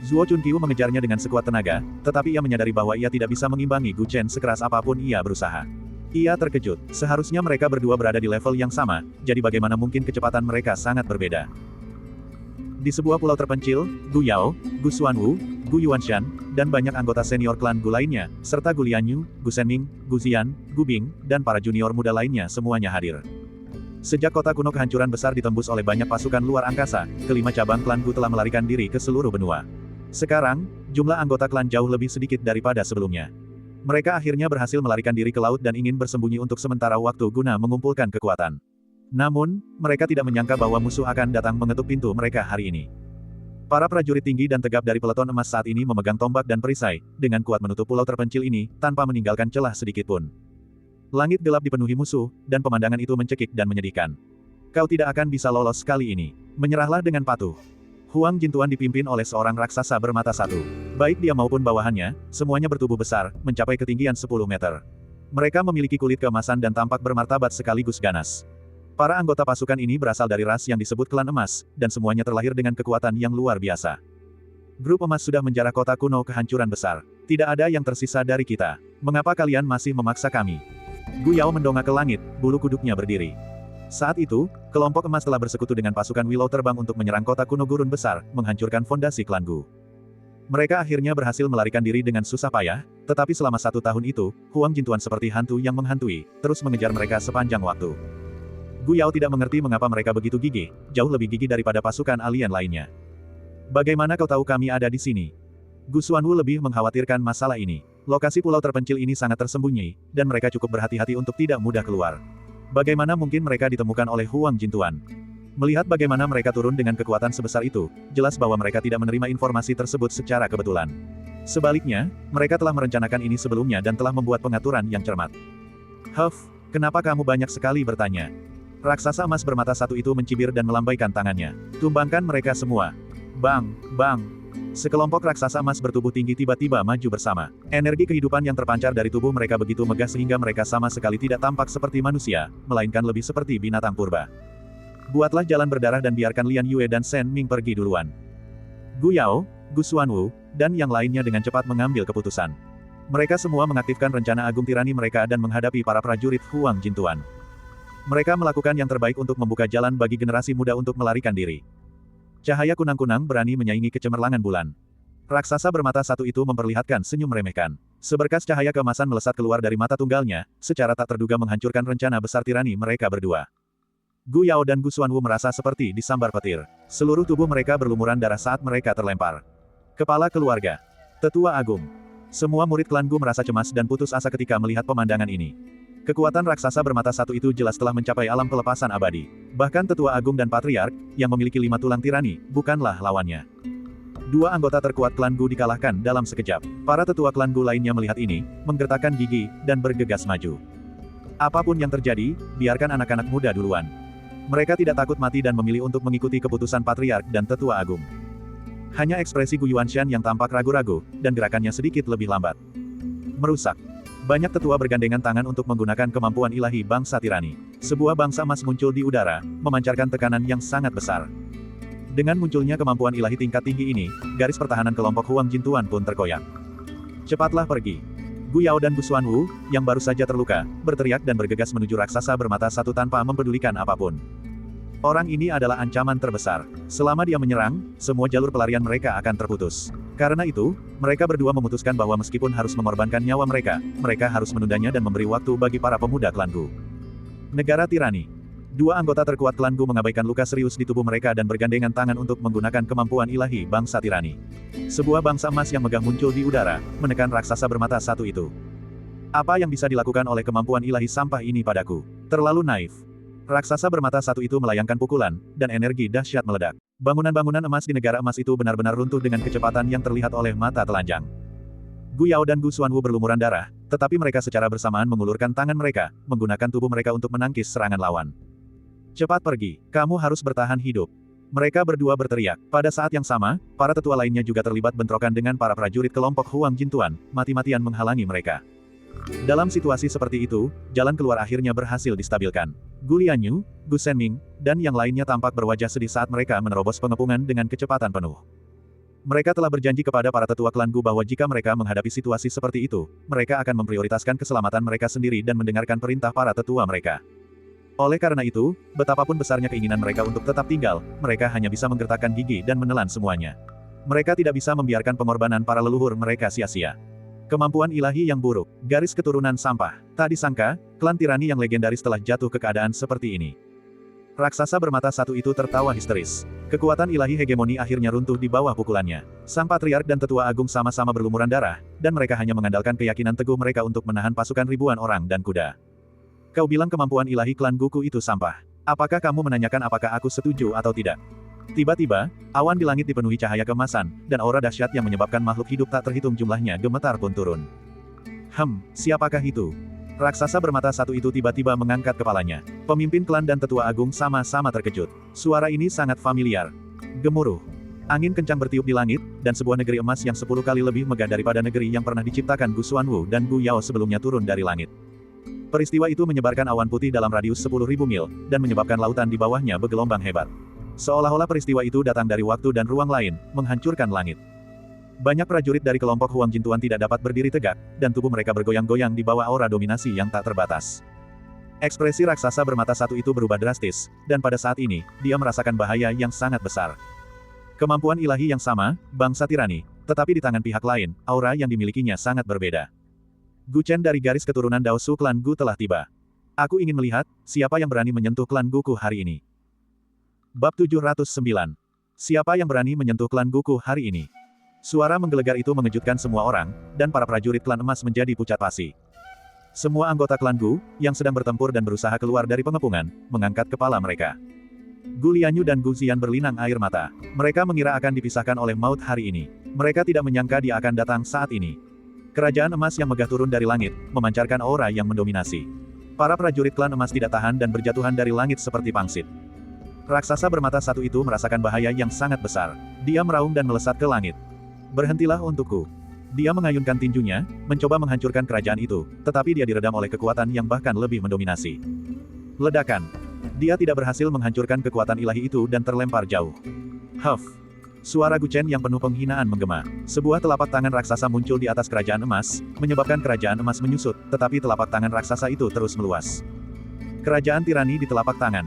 [SPEAKER 1] Zuo Chunqiu mengejarnya dengan sekuat tenaga, tetapi ia menyadari bahwa ia tidak bisa mengimbangi Gu Chen sekeras apapun ia berusaha. Ia terkejut, seharusnya mereka berdua berada di level yang sama, jadi bagaimana mungkin kecepatan mereka sangat berbeda. Di sebuah pulau terpencil, Gu Yao, Gu Xuanwu, Gu Yuanshan, dan banyak anggota senior klan Gu lainnya, serta Gu Lianyu, Gu Senming, Gu Ziyan, Gu Bing, dan para junior muda lainnya semuanya hadir. Sejak kota kuno kehancuran besar ditembus oleh banyak pasukan luar angkasa, kelima cabang klan Gu telah melarikan diri ke seluruh benua. Sekarang, jumlah anggota klan jauh lebih sedikit daripada sebelumnya. Mereka akhirnya berhasil melarikan diri ke laut dan ingin bersembunyi untuk sementara waktu guna mengumpulkan kekuatan. Namun, mereka tidak menyangka bahwa musuh akan datang mengetuk pintu mereka hari ini. Para prajurit tinggi dan tegap dari peleton emas saat ini memegang tombak dan perisai, dengan kuat menutup pulau terpencil ini, tanpa meninggalkan celah sedikitpun. Langit gelap dipenuhi musuh, dan pemandangan itu mencekik dan menyedihkan. Kau tidak akan bisa lolos kali ini. Menyerahlah dengan patuh. Huang Jintuan dipimpin oleh seorang raksasa bermata satu. Baik dia maupun bawahannya, semuanya bertubuh besar, mencapai ketinggian 10 meter. Mereka memiliki kulit keemasan dan tampak bermartabat sekaligus ganas. Para anggota pasukan ini berasal dari ras yang disebut klan emas, dan semuanya terlahir dengan kekuatan yang luar biasa. Grup emas sudah menjarah kota kuno kehancuran besar. Tidak ada yang tersisa dari kita. Mengapa kalian masih memaksa kami? Gu Yao mendongak ke langit, bulu kuduknya berdiri. Saat itu, kelompok emas telah bersekutu dengan pasukan Willow terbang untuk menyerang kota kuno gurun besar, menghancurkan fondasi klan Gu. Mereka akhirnya berhasil melarikan diri dengan susah payah, tetapi selama 1 tahun itu, Huang Jintuan seperti hantu yang menghantui, terus mengejar mereka sepanjang waktu. Gu Yao tidak mengerti mengapa mereka begitu gigih, jauh lebih gigih daripada pasukan alien lainnya. Bagaimana kau tahu kami ada di sini? Gu Xuanwu lebih mengkhawatirkan masalah ini. Lokasi pulau terpencil ini sangat tersembunyi, dan mereka cukup berhati-hati untuk tidak mudah keluar. Bagaimana mungkin mereka ditemukan oleh Huang Jintuan? Melihat bagaimana mereka turun dengan kekuatan sebesar itu, jelas bahwa mereka tidak menerima informasi tersebut secara kebetulan. Sebaliknya, mereka telah merencanakan ini sebelumnya dan telah membuat pengaturan yang cermat. Huff, kenapa kamu banyak sekali bertanya? Raksasa emas bermata satu itu mencibir dan melambaikan tangannya. Tumbangkan mereka semua. Bang, bang. Sekelompok raksasa emas bertubuh tinggi tiba-tiba maju bersama. Energi kehidupan yang terpancar dari tubuh mereka begitu megah sehingga mereka sama sekali tidak tampak seperti manusia, melainkan lebih seperti binatang purba. Buatlah jalan berdarah dan biarkan Lian Yue dan Shen Ming pergi duluan. Gu Yao, Gu Xuanwu, dan yang lainnya dengan cepat mengambil keputusan. Mereka semua mengaktifkan rencana agung tirani mereka dan menghadapi para prajurit Huang Jintuan. Mereka melakukan yang terbaik untuk membuka jalan bagi generasi muda untuk melarikan diri. Cahaya kunang-kunang berani menyaingi kecemerlangan bulan. Raksasa bermata satu itu memperlihatkan senyum meremehkan. Seberkas cahaya keemasan melesat keluar dari mata tunggalnya, secara tak terduga menghancurkan rencana besar tirani mereka berdua. Gu Yao dan Gu Xuanwu merasa seperti disambar petir. Seluruh tubuh mereka berlumuran darah saat mereka terlempar. Kepala keluarga. Tetua Agung. Semua murid klan Gu merasa cemas dan putus asa ketika melihat pemandangan ini. Kekuatan raksasa bermata satu itu jelas telah mencapai alam pelepasan abadi. Bahkan Tetua Agung dan Patriark, yang memiliki 5 tulang tirani, bukanlah lawannya. 2 anggota terkuat klan Gu dikalahkan dalam sekejap. Para tetua klan Gu lainnya melihat ini, menggertakkan gigi, dan bergegas maju. Apapun yang terjadi, biarkan anak-anak muda duluan. Mereka tidak takut mati dan memilih untuk mengikuti keputusan Patriark dan Tetua Agung. Hanya ekspresi Gu Yuanshan yang tampak ragu-ragu, dan gerakannya sedikit lebih lambat. Merusak. Banyak tetua bergandengan tangan untuk menggunakan kemampuan ilahi bangsa tirani. Sebuah bangsa emas muncul di udara, memancarkan tekanan yang sangat besar. Dengan munculnya kemampuan ilahi tingkat tinggi ini, garis pertahanan kelompok Huang Jintuan pun terkoyak. Cepatlah pergi. Gu Yao dan Gu Xuanwu, yang baru saja terluka, berteriak dan bergegas menuju raksasa bermata satu tanpa mempedulikan apapun. Orang ini adalah ancaman terbesar. Selama dia menyerang, semua jalur pelarian mereka akan terputus. Karena itu, mereka berdua memutuskan bahwa meskipun harus mengorbankan nyawa mereka, mereka harus menundanya dan memberi waktu bagi para pemuda klan Gu. Negara tirani. 2 anggota terkuat klan Gu mengabaikan luka serius di tubuh mereka dan bergandengan tangan untuk menggunakan kemampuan ilahi bangsa tirani. Sebuah bangsa emas yang megah muncul di udara, menekan raksasa bermata satu itu. Apa yang bisa dilakukan oleh kemampuan ilahi sampah ini padaku? Terlalu naif. Raksasa bermata satu itu melayangkan pukulan, dan energi dahsyat meledak. Bangunan-bangunan emas di negara emas itu benar-benar runtuh dengan kecepatan yang terlihat oleh mata telanjang. Gu Yao dan Gu Xuanwu berlumuran darah, tetapi mereka secara bersamaan mengulurkan tangan mereka, menggunakan tubuh mereka untuk menangkis serangan lawan. Cepat pergi, kamu harus bertahan hidup. Mereka berdua berteriak. Pada saat yang sama, para tetua lainnya juga terlibat bentrokan dengan para prajurit kelompok Huang Jintuan, mati-matian menghalangi mereka. Dalam situasi seperti itu, jalan keluar akhirnya berhasil distabilkan. Gu Lianyu, Gu Shenming, dan yang lainnya tampak berwajah sedih saat mereka menerobos pengepungan dengan kecepatan penuh. Mereka telah berjanji kepada para tetua klan Gu bahwa jika mereka menghadapi situasi seperti itu, mereka akan memprioritaskan keselamatan mereka sendiri dan mendengarkan perintah para tetua mereka. Oleh karena itu, betapapun besarnya keinginan mereka untuk tetap tinggal, mereka hanya bisa menggertakkan gigi dan menelan semuanya. Mereka tidak bisa membiarkan pengorbanan para leluhur mereka sia-sia. Kemampuan ilahi yang buruk, garis keturunan sampah. Tak disangka, klan tirani yang legendaris telah jatuh ke keadaan seperti ini. Raksasa bermata satu itu tertawa histeris. Kekuatan ilahi hegemoni akhirnya runtuh di bawah pukulannya. Sang Patriark dan Tetua Agung sama-sama berlumuran darah, dan mereka hanya mengandalkan keyakinan teguh mereka untuk menahan pasukan ribuan orang dan kuda. Kau bilang kemampuan ilahi klan Goku itu sampah. Apakah kamu menanyakan apakah aku setuju atau tidak? Tiba-tiba, awan di langit dipenuhi cahaya keemasan, dan aura dahsyat yang menyebabkan makhluk hidup tak terhitung jumlahnya gemetar pun turun. Siapakah itu? Raksasa bermata satu itu tiba-tiba mengangkat kepalanya. Pemimpin klan dan Tetua Agung sama-sama terkejut. Suara ini sangat familiar. Gemuruh. Angin kencang bertiup di langit, dan sebuah negeri emas yang 10 kali lebih megah daripada negeri yang pernah diciptakan Gu Xuanwu dan Gu Yao sebelumnya turun dari langit. Peristiwa itu menyebarkan awan putih dalam radius 10.000 mil, dan menyebabkan lautan di bawahnya bergelombang hebat. Seolah-olah peristiwa itu datang dari waktu dan ruang lain, menghancurkan langit. Banyak prajurit dari kelompok Huang Jintuan tidak dapat berdiri tegak, dan tubuh mereka bergoyang-goyang di bawah aura dominasi yang tak terbatas. Ekspresi raksasa bermata satu itu berubah drastis, dan pada saat ini, dia merasakan bahaya yang sangat besar. Kemampuan ilahi yang sama, bangsa tirani, tetapi di tangan pihak lain, aura yang dimilikinya sangat berbeda. Gu Chen dari garis keturunan Daosu klan Gu telah tiba. Aku ingin melihat, siapa yang berani menyentuh klan Goku hari ini. Bab 709. Siapa yang berani menyentuh klan Goku hari ini? Suara menggelegar itu mengejutkan semua orang, dan para prajurit klan emas menjadi pucat pasi. Semua anggota klan Gu, yang sedang bertempur dan berusaha keluar dari pengepungan, mengangkat kepala mereka. Gu Lianyu dan Gu Xian berlinang air mata. Mereka mengira akan dipisahkan oleh maut hari ini. Mereka tidak menyangka dia akan datang saat ini. Kerajaan emas yang megah turun dari langit, memancarkan aura yang mendominasi. Para prajurit klan emas tidak tahan dan berjatuhan dari langit seperti pangsit. Raksasa bermata satu itu merasakan bahaya yang sangat besar. Dia meraung dan melesat ke langit. Berhentilah untukku. Dia mengayunkan tinjunya, mencoba menghancurkan kerajaan itu, tetapi dia diredam oleh kekuatan yang bahkan lebih mendominasi. Ledakan. Dia tidak berhasil menghancurkan kekuatan ilahi itu dan terlempar jauh. Suara Gu Chen yang penuh penghinaan menggema. Sebuah telapak tangan raksasa muncul di atas kerajaan emas, menyebabkan kerajaan emas menyusut, tetapi telapak tangan raksasa itu terus meluas. Kerajaan tirani di telapak tangan.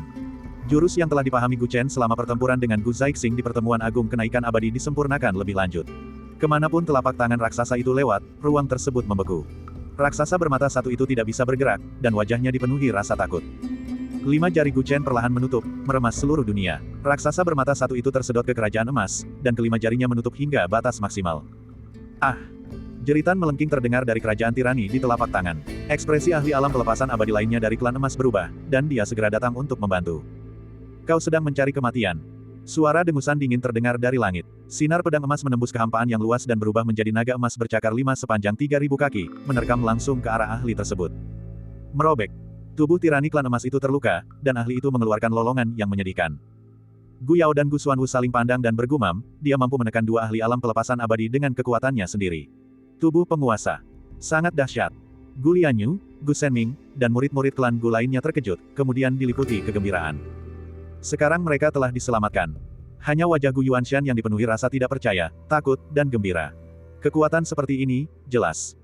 [SPEAKER 1] Jurus yang telah dipahami Gu Chen selama pertempuran dengan Gu Zixing di pertemuan agung kenaikan abadi disempurnakan lebih lanjut. Kemanapun telapak tangan raksasa itu lewat, ruang tersebut membeku. Raksasa bermata satu itu tidak bisa bergerak, dan wajahnya dipenuhi rasa takut. 5 jari Gu Chen perlahan menutup, meremas seluruh dunia. Raksasa bermata satu itu tersedot ke kerajaan emas, dan kelima jarinya menutup hingga batas maksimal. Jeritan melengking terdengar dari kerajaan tirani di telapak tangan. Ekspresi ahli alam pelepasan abadi lainnya dari klan emas berubah, dan dia segera datang untuk membantu. Kau sedang mencari kematian. Suara dengusan dingin terdengar dari langit. Sinar pedang emas menembus kehampaan yang luas dan berubah menjadi naga emas bercakar 5 sepanjang 3.000 kaki, menerkam langsung ke arah ahli tersebut. Merobek. Tubuh tirani klan emas itu terluka, dan ahli itu mengeluarkan lolongan yang menyedihkan. Gu Yao dan Gu Xuanwu saling pandang dan bergumam, dia mampu menekan dua ahli alam pelepasan abadi dengan kekuatannya sendiri. Tubuh penguasa. Sangat dahsyat. Gu Lianyu, Gu Shenming, dan murid-murid klan Gu lainnya terkejut, kemudian diliputi kegembiraan. Sekarang mereka telah diselamatkan. Hanya wajah Gu Yuanshan yang dipenuhi rasa tidak percaya, takut, dan gembira. Kekuatan seperti ini, jelas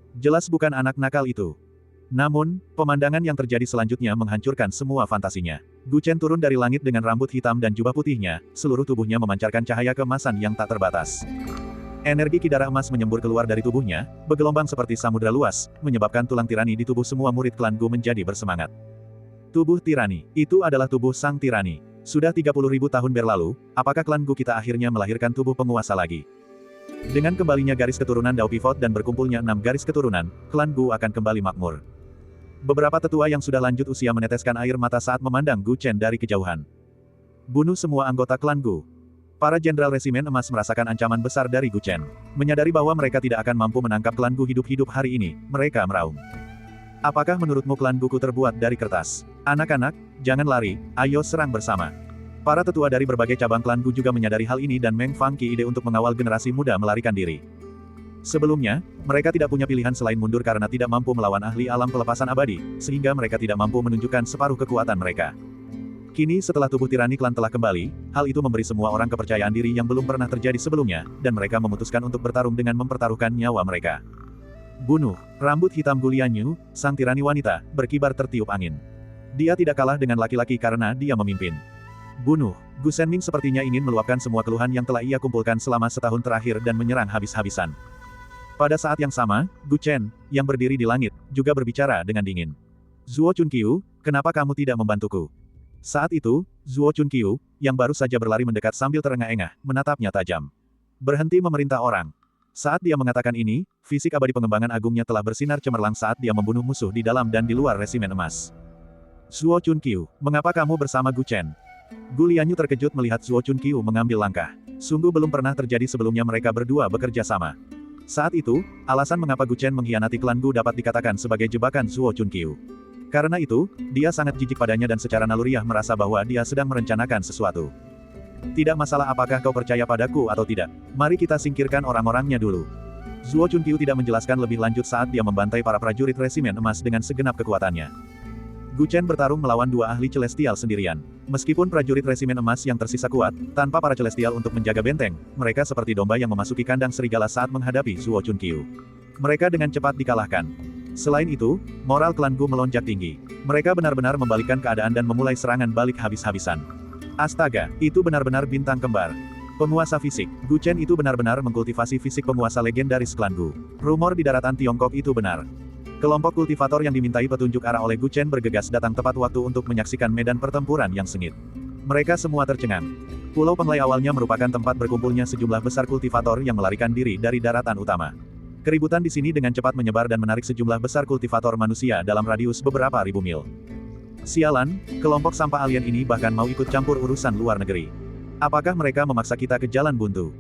[SPEAKER 1] bukan anak nakal itu. Namun, pemandangan yang terjadi selanjutnya menghancurkan semua fantasinya. Gu Chen turun dari langit dengan rambut hitam dan jubah putihnya, seluruh tubuhnya memancarkan cahaya keemasan yang tak terbatas. Energi ki darah emas menyembur keluar dari tubuhnya, bergelombang seperti samudra luas, menyebabkan tulang tirani di tubuh semua murid klan Gu menjadi bersemangat. Tubuh tirani, itu adalah tubuh sang tirani. Sudah 30.000 tahun berlalu, apakah klan Gu kita akhirnya melahirkan tubuh penguasa lagi? Dengan kembalinya garis keturunan Dao Pivot dan berkumpulnya 6 garis keturunan, klan Gu akan kembali makmur. Beberapa tetua yang sudah lanjut usia meneteskan air mata saat memandang Gu Chen dari kejauhan. Bunuh semua anggota klan Gu. Para jenderal resimen emas merasakan ancaman besar dari Gu Chen. Menyadari bahwa mereka tidak akan mampu menangkap klan Gu hidup-hidup hari ini, mereka meraung. Apakah menurutmu klan Goku terbuat dari kertas? Anak-anak, jangan lari, ayo serang bersama. Para tetua dari berbagai cabang klan Gu juga menyadari hal ini dan Meng Fangqi ide untuk mengawal generasi muda melarikan diri. Sebelumnya, mereka tidak punya pilihan selain mundur karena tidak mampu melawan ahli alam pelepasan abadi, sehingga mereka tidak mampu menunjukkan separuh kekuatan mereka. Kini setelah tubuh tirani klan telah kembali, hal itu memberi semua orang kepercayaan diri yang belum pernah terjadi sebelumnya, dan mereka memutuskan untuk bertarung dengan mempertaruhkan nyawa mereka. Bunuh. Rambut hitam Gu Lianyu, sang tirani wanita, berkibar tertiup angin. Dia tidak kalah dengan laki-laki karena dia memimpin. Bunuh. Gu Shenming sepertinya ingin meluapkan semua keluhan yang telah ia kumpulkan selama setahun terakhir dan menyerang habis-habisan. Pada saat yang sama, Gu Chen, yang berdiri di langit, juga berbicara dengan dingin. Zuo Chunqiu, kenapa kamu tidak membantuku? Saat itu, Zuo Chunqiu, yang baru saja berlari mendekat sambil terengah-engah, menatapnya tajam. Berhenti memerintah orang. Saat dia mengatakan ini, fisik abadi pengembangan agungnya telah bersinar cemerlang saat dia membunuh musuh di dalam dan di luar resimen emas. Zuo Chunqiu, mengapa kamu bersama Gu Chen? Gu Lianyu terkejut melihat Zuo Chunqiu mengambil langkah. Sungguh belum pernah terjadi sebelumnya mereka berdua bekerja sama. Saat itu, alasan mengapa Gu Chen mengkhianati klan Gu dapat dikatakan sebagai jebakan Zuo Chunqiu. Karena itu, dia sangat jijik padanya dan secara naluriah merasa bahwa dia sedang merencanakan sesuatu. Tidak masalah apakah kau percaya padaku atau tidak. Mari kita singkirkan orang-orangnya dulu. Zuo Chunqiu tidak menjelaskan lebih lanjut saat dia membantai para prajurit resimen emas dengan segenap kekuatannya. Gu Chen bertarung melawan dua ahli celestial sendirian. Meskipun prajurit resimen emas yang tersisa kuat, tanpa para celestial untuk menjaga benteng, mereka seperti domba yang memasuki kandang serigala saat menghadapi Zuo Chunqiu. Mereka dengan cepat dikalahkan. Selain itu, moral klan Gu melonjak tinggi. Mereka benar-benar membalikkan keadaan dan memulai serangan balik habis-habisan. Astaga, itu benar-benar bintang kembar. Penguasa fisik, Gu Chen itu benar-benar mengkultivasi fisik penguasa legendaris klan Gu. Rumor di daratan Tiongkok itu benar. Kelompok kultivator yang dimintai petunjuk arah oleh Gu Chen bergegas datang tepat waktu untuk menyaksikan medan pertempuran yang sengit. Mereka semua tercengang. Pulau Penglai awalnya merupakan tempat berkumpulnya sejumlah besar kultivator yang melarikan diri dari daratan utama. Keributan di sini dengan cepat menyebar dan menarik sejumlah besar kultivator manusia dalam radius beberapa ribu mil. Sialan, kelompok sampah alien ini bahkan mau ikut campur urusan luar negeri. Apakah mereka memaksa kita ke jalan buntu?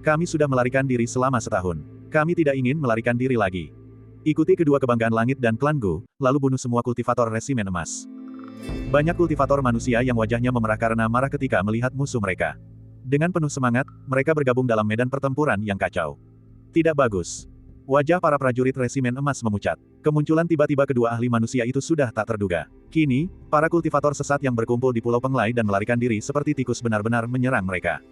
[SPEAKER 1] Kami sudah melarikan diri selama setahun. Kami tidak ingin melarikan diri lagi. Ikuti kedua kebanggaan langit dan klan Gu, lalu bunuh semua kultivator resimen emas. Banyak kultivator manusia yang wajahnya memerah karena marah ketika melihat musuh mereka. Dengan penuh semangat, mereka bergabung dalam medan pertempuran yang kacau. Tidak bagus. Wajah para prajurit resimen emas memucat. Kemunculan tiba-tiba kedua ahli manusia itu sudah tak terduga. Kini, para kultivator sesat yang berkumpul di Pulau Penglai dan melarikan diri seperti tikus benar-benar menyerang mereka.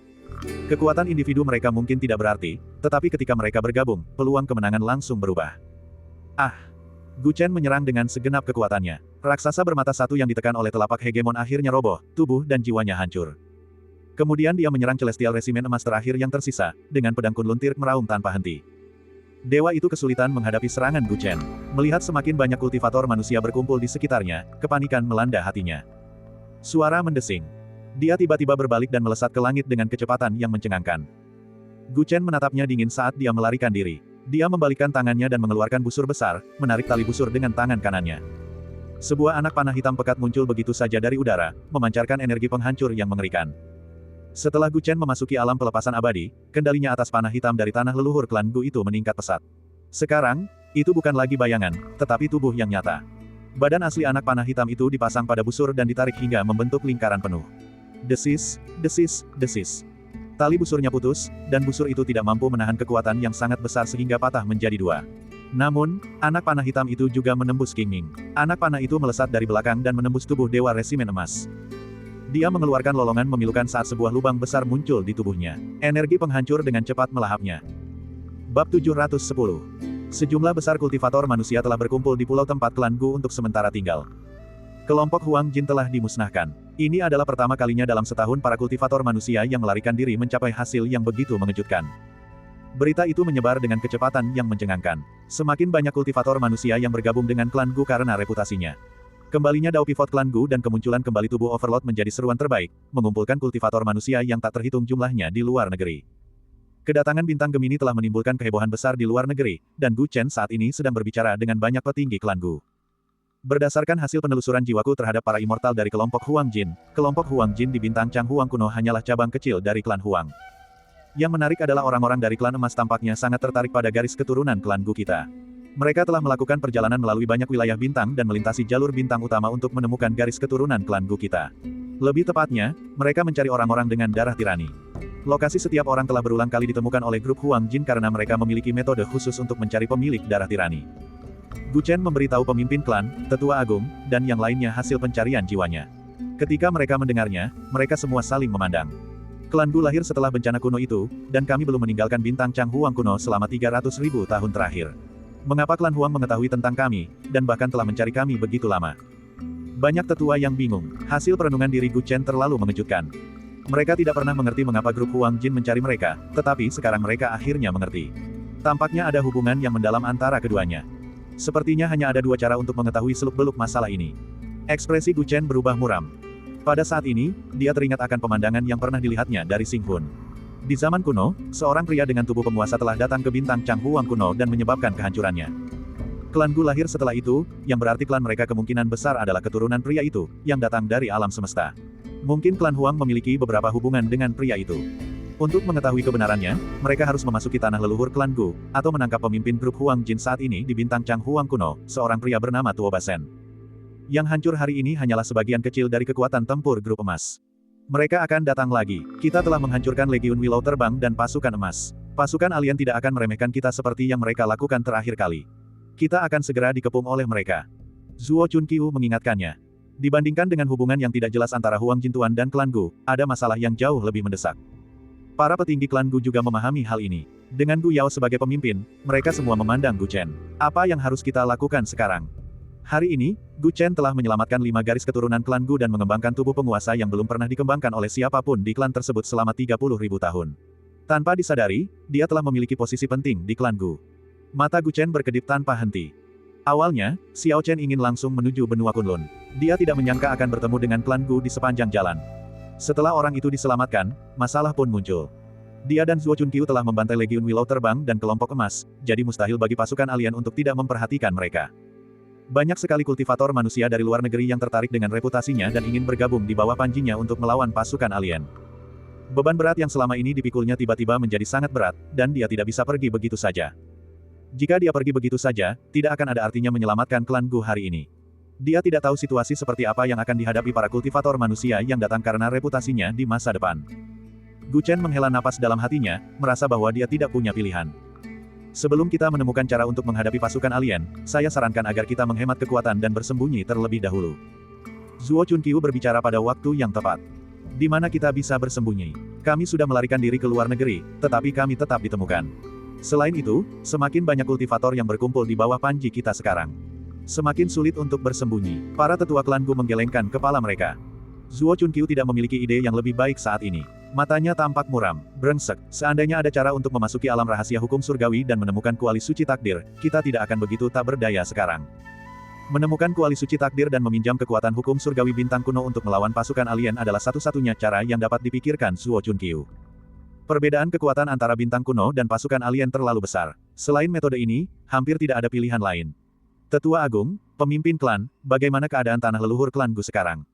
[SPEAKER 1] Kekuatan individu mereka mungkin tidak berarti, tetapi ketika mereka bergabung, peluang kemenangan langsung berubah. Gu Chen menyerang dengan segenap kekuatannya. Raksasa bermata satu yang ditekan oleh telapak hegemon akhirnya roboh, tubuh dan jiwanya hancur. Kemudian dia menyerang celestial resimen emas terakhir yang tersisa, dengan pedang kunluntir meraung tanpa henti. Dewa itu kesulitan menghadapi serangan Gu Chen. Melihat semakin banyak kultivator manusia berkumpul di sekitarnya, kepanikan melanda hatinya. Suara mendesing. Dia tiba-tiba berbalik dan melesat ke langit dengan kecepatan yang mencengangkan. Gu Chen menatapnya dingin saat dia melarikan diri. Dia membalikkan tangannya dan mengeluarkan busur besar, menarik tali busur dengan tangan kanannya. Sebuah anak panah hitam pekat muncul begitu saja dari udara, memancarkan energi penghancur yang mengerikan. Setelah Gu Chen memasuki alam pelepasan abadi, kendalinya atas panah hitam dari tanah leluhur klan Gu itu meningkat pesat. Sekarang, itu bukan lagi bayangan, tetapi tubuh yang nyata. Badan asli anak panah hitam itu dipasang pada busur dan ditarik hingga membentuk lingkaran penuh. Desis, desis, desis. Tali busurnya putus, dan busur itu tidak mampu menahan kekuatan yang sangat besar sehingga patah menjadi dua. Namun, anak panah hitam itu juga menembus Qingming. Anak panah itu melesat dari belakang dan menembus tubuh Dewa Resimen Emas. Dia mengeluarkan lolongan memilukan saat sebuah lubang besar muncul di tubuhnya. Energi penghancur dengan cepat melahapnya. Bab 710. Sejumlah besar kultivator manusia telah berkumpul di pulau tempat klan Gu untuk sementara tinggal. Kelompok Huang Jin telah dimusnahkan. Ini adalah pertama kalinya dalam setahun para kultivator manusia yang melarikan diri mencapai hasil yang begitu mengejutkan. Berita itu menyebar dengan kecepatan yang mencengangkan. Semakin banyak kultivator manusia yang bergabung dengan klan Gu karena reputasinya. Kembalinya Dao Pivot klan Gu dan kemunculan kembali tubuh Overlord menjadi seruan terbaik, mengumpulkan kultivator manusia yang tak terhitung jumlahnya di luar negeri. Kedatangan bintang Gemini telah menimbulkan kehebohan besar di luar negeri, dan Gu Chen saat ini sedang berbicara dengan banyak petinggi klan Gu. Berdasarkan hasil penelusuran jiwaku terhadap para immortal dari kelompok Huang Jin di bintang Chang Huang kuno hanyalah cabang kecil dari klan Huang. Yang menarik adalah orang-orang dari klan emas tampaknya sangat tertarik pada garis keturunan klan Gu kita. Mereka telah melakukan perjalanan melalui banyak wilayah bintang dan melintasi jalur bintang utama untuk menemukan garis keturunan klan Gu kita. Lebih tepatnya, mereka mencari orang-orang dengan darah tirani. Lokasi setiap orang telah berulang kali ditemukan oleh grup Huang Jin karena mereka memiliki metode khusus untuk mencari pemilik darah tirani. Gu Chen memberitahu pemimpin klan, tetua agung, dan yang lainnya hasil pencarian jiwanya. Ketika mereka mendengarnya, mereka semua saling memandang. Klan Gu lahir setelah bencana kuno itu, dan kami belum meninggalkan bintang Chang Huang kuno selama 300.000 tahun terakhir. Mengapa klan Huang mengetahui tentang kami, dan bahkan telah mencari kami begitu lama? Banyak tetua yang bingung. Hasil perenungan diri Gu Chen terlalu mengejutkan. Mereka tidak pernah mengerti mengapa grup Huang Jin mencari mereka, tetapi sekarang mereka akhirnya mengerti. Tampaknya ada hubungan yang mendalam antara keduanya. Sepertinya hanya ada dua cara untuk mengetahui seluk-beluk masalah ini. Ekspresi Gu Chen berubah muram. Pada saat ini, dia teringat akan pemandangan yang pernah dilihatnya dari Xing Hun. Di zaman kuno, seorang pria dengan tubuh penguasa telah datang ke bintang Changhuang kuno dan menyebabkan kehancurannya. Klan Gu lahir setelah itu, yang berarti klan mereka kemungkinan besar adalah keturunan pria itu, yang datang dari alam semesta. Mungkin klan Huang memiliki beberapa hubungan dengan pria itu. Untuk mengetahui kebenarannya, mereka harus memasuki tanah leluhur klan Gu, atau menangkap pemimpin grup Huang Jin saat ini di bintang Changhuang kuno, seorang pria bernama Tuo Basen. Yang hancur hari ini hanyalah sebagian kecil dari kekuatan tempur grup emas. Mereka akan datang lagi. Kita telah menghancurkan Legiun Willow Terbang dan pasukan emas. Pasukan alien tidak akan meremehkan kita seperti yang mereka lakukan terakhir kali. Kita akan segera dikepung oleh mereka. Zuo Chunqiu mengingatkannya. Dibandingkan dengan hubungan yang tidak jelas antara Huang Jintuan dan klan Gu, ada masalah yang jauh lebih mendesak. Para petinggi klan Gu juga memahami hal ini. Dengan Gu Yao sebagai pemimpin, mereka semua memandang Gu Chen. Apa yang harus kita lakukan sekarang? Hari ini, Gu Chen telah menyelamatkan 5 garis keturunan klan Gu dan mengembangkan tubuh penguasa yang belum pernah dikembangkan oleh siapapun di klan tersebut selama 30.000 tahun. Tanpa disadari, dia telah memiliki posisi penting di klan Gu. Mata Gu Chen berkedip tanpa henti. Awalnya, Xiao Chen ingin langsung menuju benua Kunlun. Dia tidak menyangka akan bertemu dengan klan Gu di sepanjang jalan. Setelah orang itu diselamatkan, masalah pun muncul. Dia dan Zuo Chunqiu telah membantai Legiun Willow Terbang dan kelompok emas, jadi mustahil bagi pasukan alien untuk tidak memperhatikan mereka. Banyak sekali kultivator manusia dari luar negeri yang tertarik dengan reputasinya dan ingin bergabung di bawah panjinya untuk melawan pasukan alien. Beban berat yang selama ini dipikulnya tiba-tiba menjadi sangat berat, dan dia tidak bisa pergi begitu saja. Jika dia pergi begitu saja, tidak akan ada artinya menyelamatkan klan Gu hari ini. Dia tidak tahu situasi seperti apa yang akan dihadapi para kultivator manusia yang datang karena reputasinya di masa depan. Gu Chen menghela napas dalam hatinya, merasa bahwa dia tidak punya pilihan. Sebelum kita menemukan cara untuk menghadapi pasukan alien, saya sarankan agar kita menghemat kekuatan dan bersembunyi terlebih dahulu. Zuo Chunqiu berbicara pada waktu yang tepat. Di mana kita bisa bersembunyi? Kami sudah melarikan diri ke luar negeri, tetapi kami tetap ditemukan. Selain itu, semakin banyak kultivator yang berkumpul di bawah panji kita sekarang. Semakin sulit untuk bersembunyi. Para tetua klan Gu menggelengkan kepala mereka. Zuo Chunqiu tidak memiliki ide yang lebih baik saat ini. Matanya tampak muram, brengsek. Seandainya ada cara untuk memasuki alam rahasia hukum surgawi dan menemukan kuali suci takdir, kita tidak akan begitu tak berdaya sekarang. Menemukan kuali suci takdir dan meminjam kekuatan hukum surgawi bintang kuno untuk melawan pasukan alien adalah satu-satunya cara yang dapat dipikirkan Zuo Chunqiu. Perbedaan kekuatan antara bintang kuno dan pasukan alien terlalu besar. Selain metode ini, hampir tidak ada pilihan lain. Tetua Agung, pemimpin klan, bagaimana keadaan tanah leluhur klan Gu sekarang?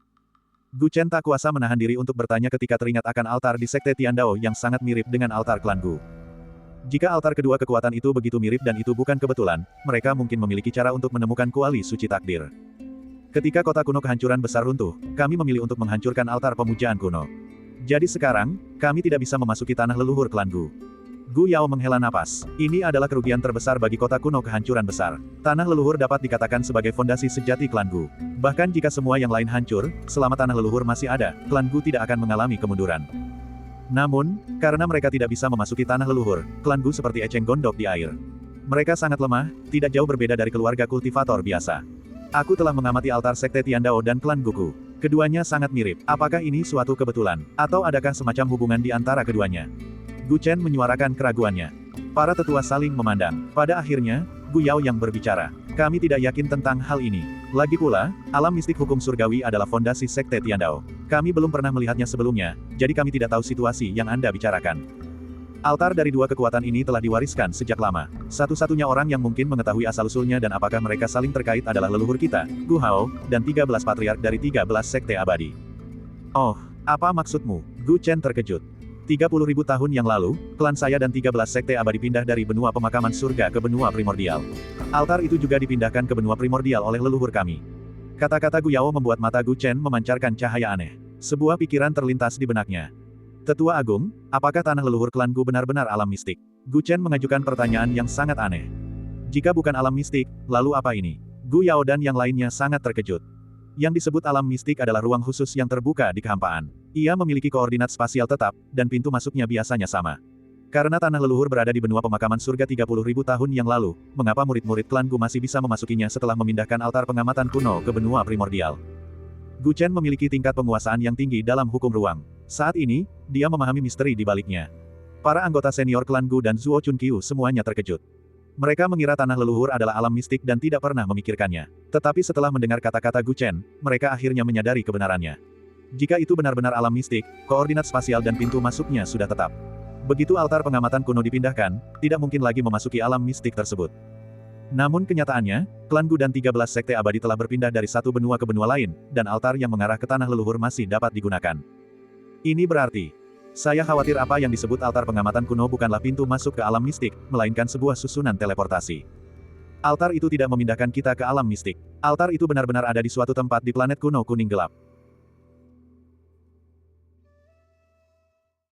[SPEAKER 1] Gu Chen tak kuasa menahan diri untuk bertanya ketika teringat akan altar di Sekte Tiandao yang sangat mirip dengan altar klan Gu. Jika altar kedua kekuatan itu begitu mirip dan itu bukan kebetulan, mereka mungkin memiliki cara untuk menemukan kuali suci takdir. Ketika kota kuno kehancuran besar runtuh, kami memilih untuk menghancurkan altar pemujaan kuno. Jadi sekarang, kami tidak bisa memasuki tanah leluhur klan Gu. Gu Yao menghela napas. Ini adalah kerugian terbesar bagi kota kuno kehancuran besar. Tanah leluhur dapat dikatakan sebagai fondasi sejati klan Gu. Bahkan jika semua yang lain hancur, selama tanah leluhur masih ada, klan Gu tidak akan mengalami kemunduran. Namun, karena mereka tidak bisa memasuki tanah leluhur, klan Gu seperti eceng gondok di air. Mereka sangat lemah, tidak jauh berbeda dari keluarga kultivator biasa. Aku telah mengamati altar Sekte Tiandao dan klan Guku. Keduanya sangat mirip. Apakah ini suatu kebetulan? Atau adakah semacam hubungan di antara keduanya? Gu Chen menyuarakan keraguannya. Para tetua saling memandang. Pada akhirnya, Gu Yao yang berbicara. Kami tidak yakin tentang hal ini. Lagi pula, alam mistik hukum surgawi adalah fondasi Sekte Tiandao. Kami belum pernah melihatnya sebelumnya, jadi kami tidak tahu situasi yang Anda bicarakan. Altar dari dua kekuatan ini telah diwariskan sejak lama. Satu-satunya orang yang mungkin mengetahui asal-usulnya dan apakah mereka saling terkait adalah leluhur kita, Gu Hao, dan 13 patriark dari 13 sekte abadi. Oh, apa maksudmu? Gu Chen terkejut. 30.000 tahun yang lalu, klan saya dan 13 sekte abadi pindah dari benua pemakaman surga ke benua primordial. Altar itu juga dipindahkan ke benua primordial oleh leluhur kami. Kata-kata Gu Yao membuat mata Gu Chen memancarkan cahaya aneh. Sebuah pikiran terlintas di benaknya. Tetua Agung, apakah tanah leluhur klan Gu benar-benar alam mistik? Gu Chen mengajukan pertanyaan yang sangat aneh. Jika bukan alam mistik, lalu apa ini? Gu Yao dan yang lainnya sangat terkejut. Yang disebut alam mistik adalah ruang khusus yang terbuka di kehampaan. Ia memiliki koordinat spasial tetap, dan pintu masuknya biasanya sama. Karena tanah leluhur berada di benua pemakaman surga 30.000 tahun yang lalu, mengapa murid-murid klan Gu masih bisa memasukinya setelah memindahkan altar pengamatan kuno ke benua primordial? Gu Chen memiliki tingkat penguasaan yang tinggi dalam hukum ruang. Saat ini, dia memahami misteri di baliknya. Para anggota senior klan Gu dan Zuo Chunqiu semuanya terkejut. Mereka mengira tanah leluhur adalah alam mistik dan tidak pernah memikirkannya. Tetapi setelah mendengar kata-kata Gu Chen, mereka akhirnya menyadari kebenarannya. Jika itu benar-benar alam mistik, koordinat spasial dan pintu masuknya sudah tetap. Begitu altar pengamatan kuno dipindahkan, tidak mungkin lagi memasuki alam mistik tersebut. Namun kenyataannya, klan Gu dan 13 sekte abadi telah berpindah dari satu benua ke benua lain, dan altar yang mengarah ke tanah leluhur masih dapat digunakan. Ini berarti, saya khawatir apa yang disebut altar pengamatan kuno bukanlah pintu masuk ke alam mistik, melainkan sebuah susunan teleportasi. Altar itu tidak memindahkan kita ke alam mistik. Altar itu benar-benar ada di suatu tempat di planet kuno kuning gelap.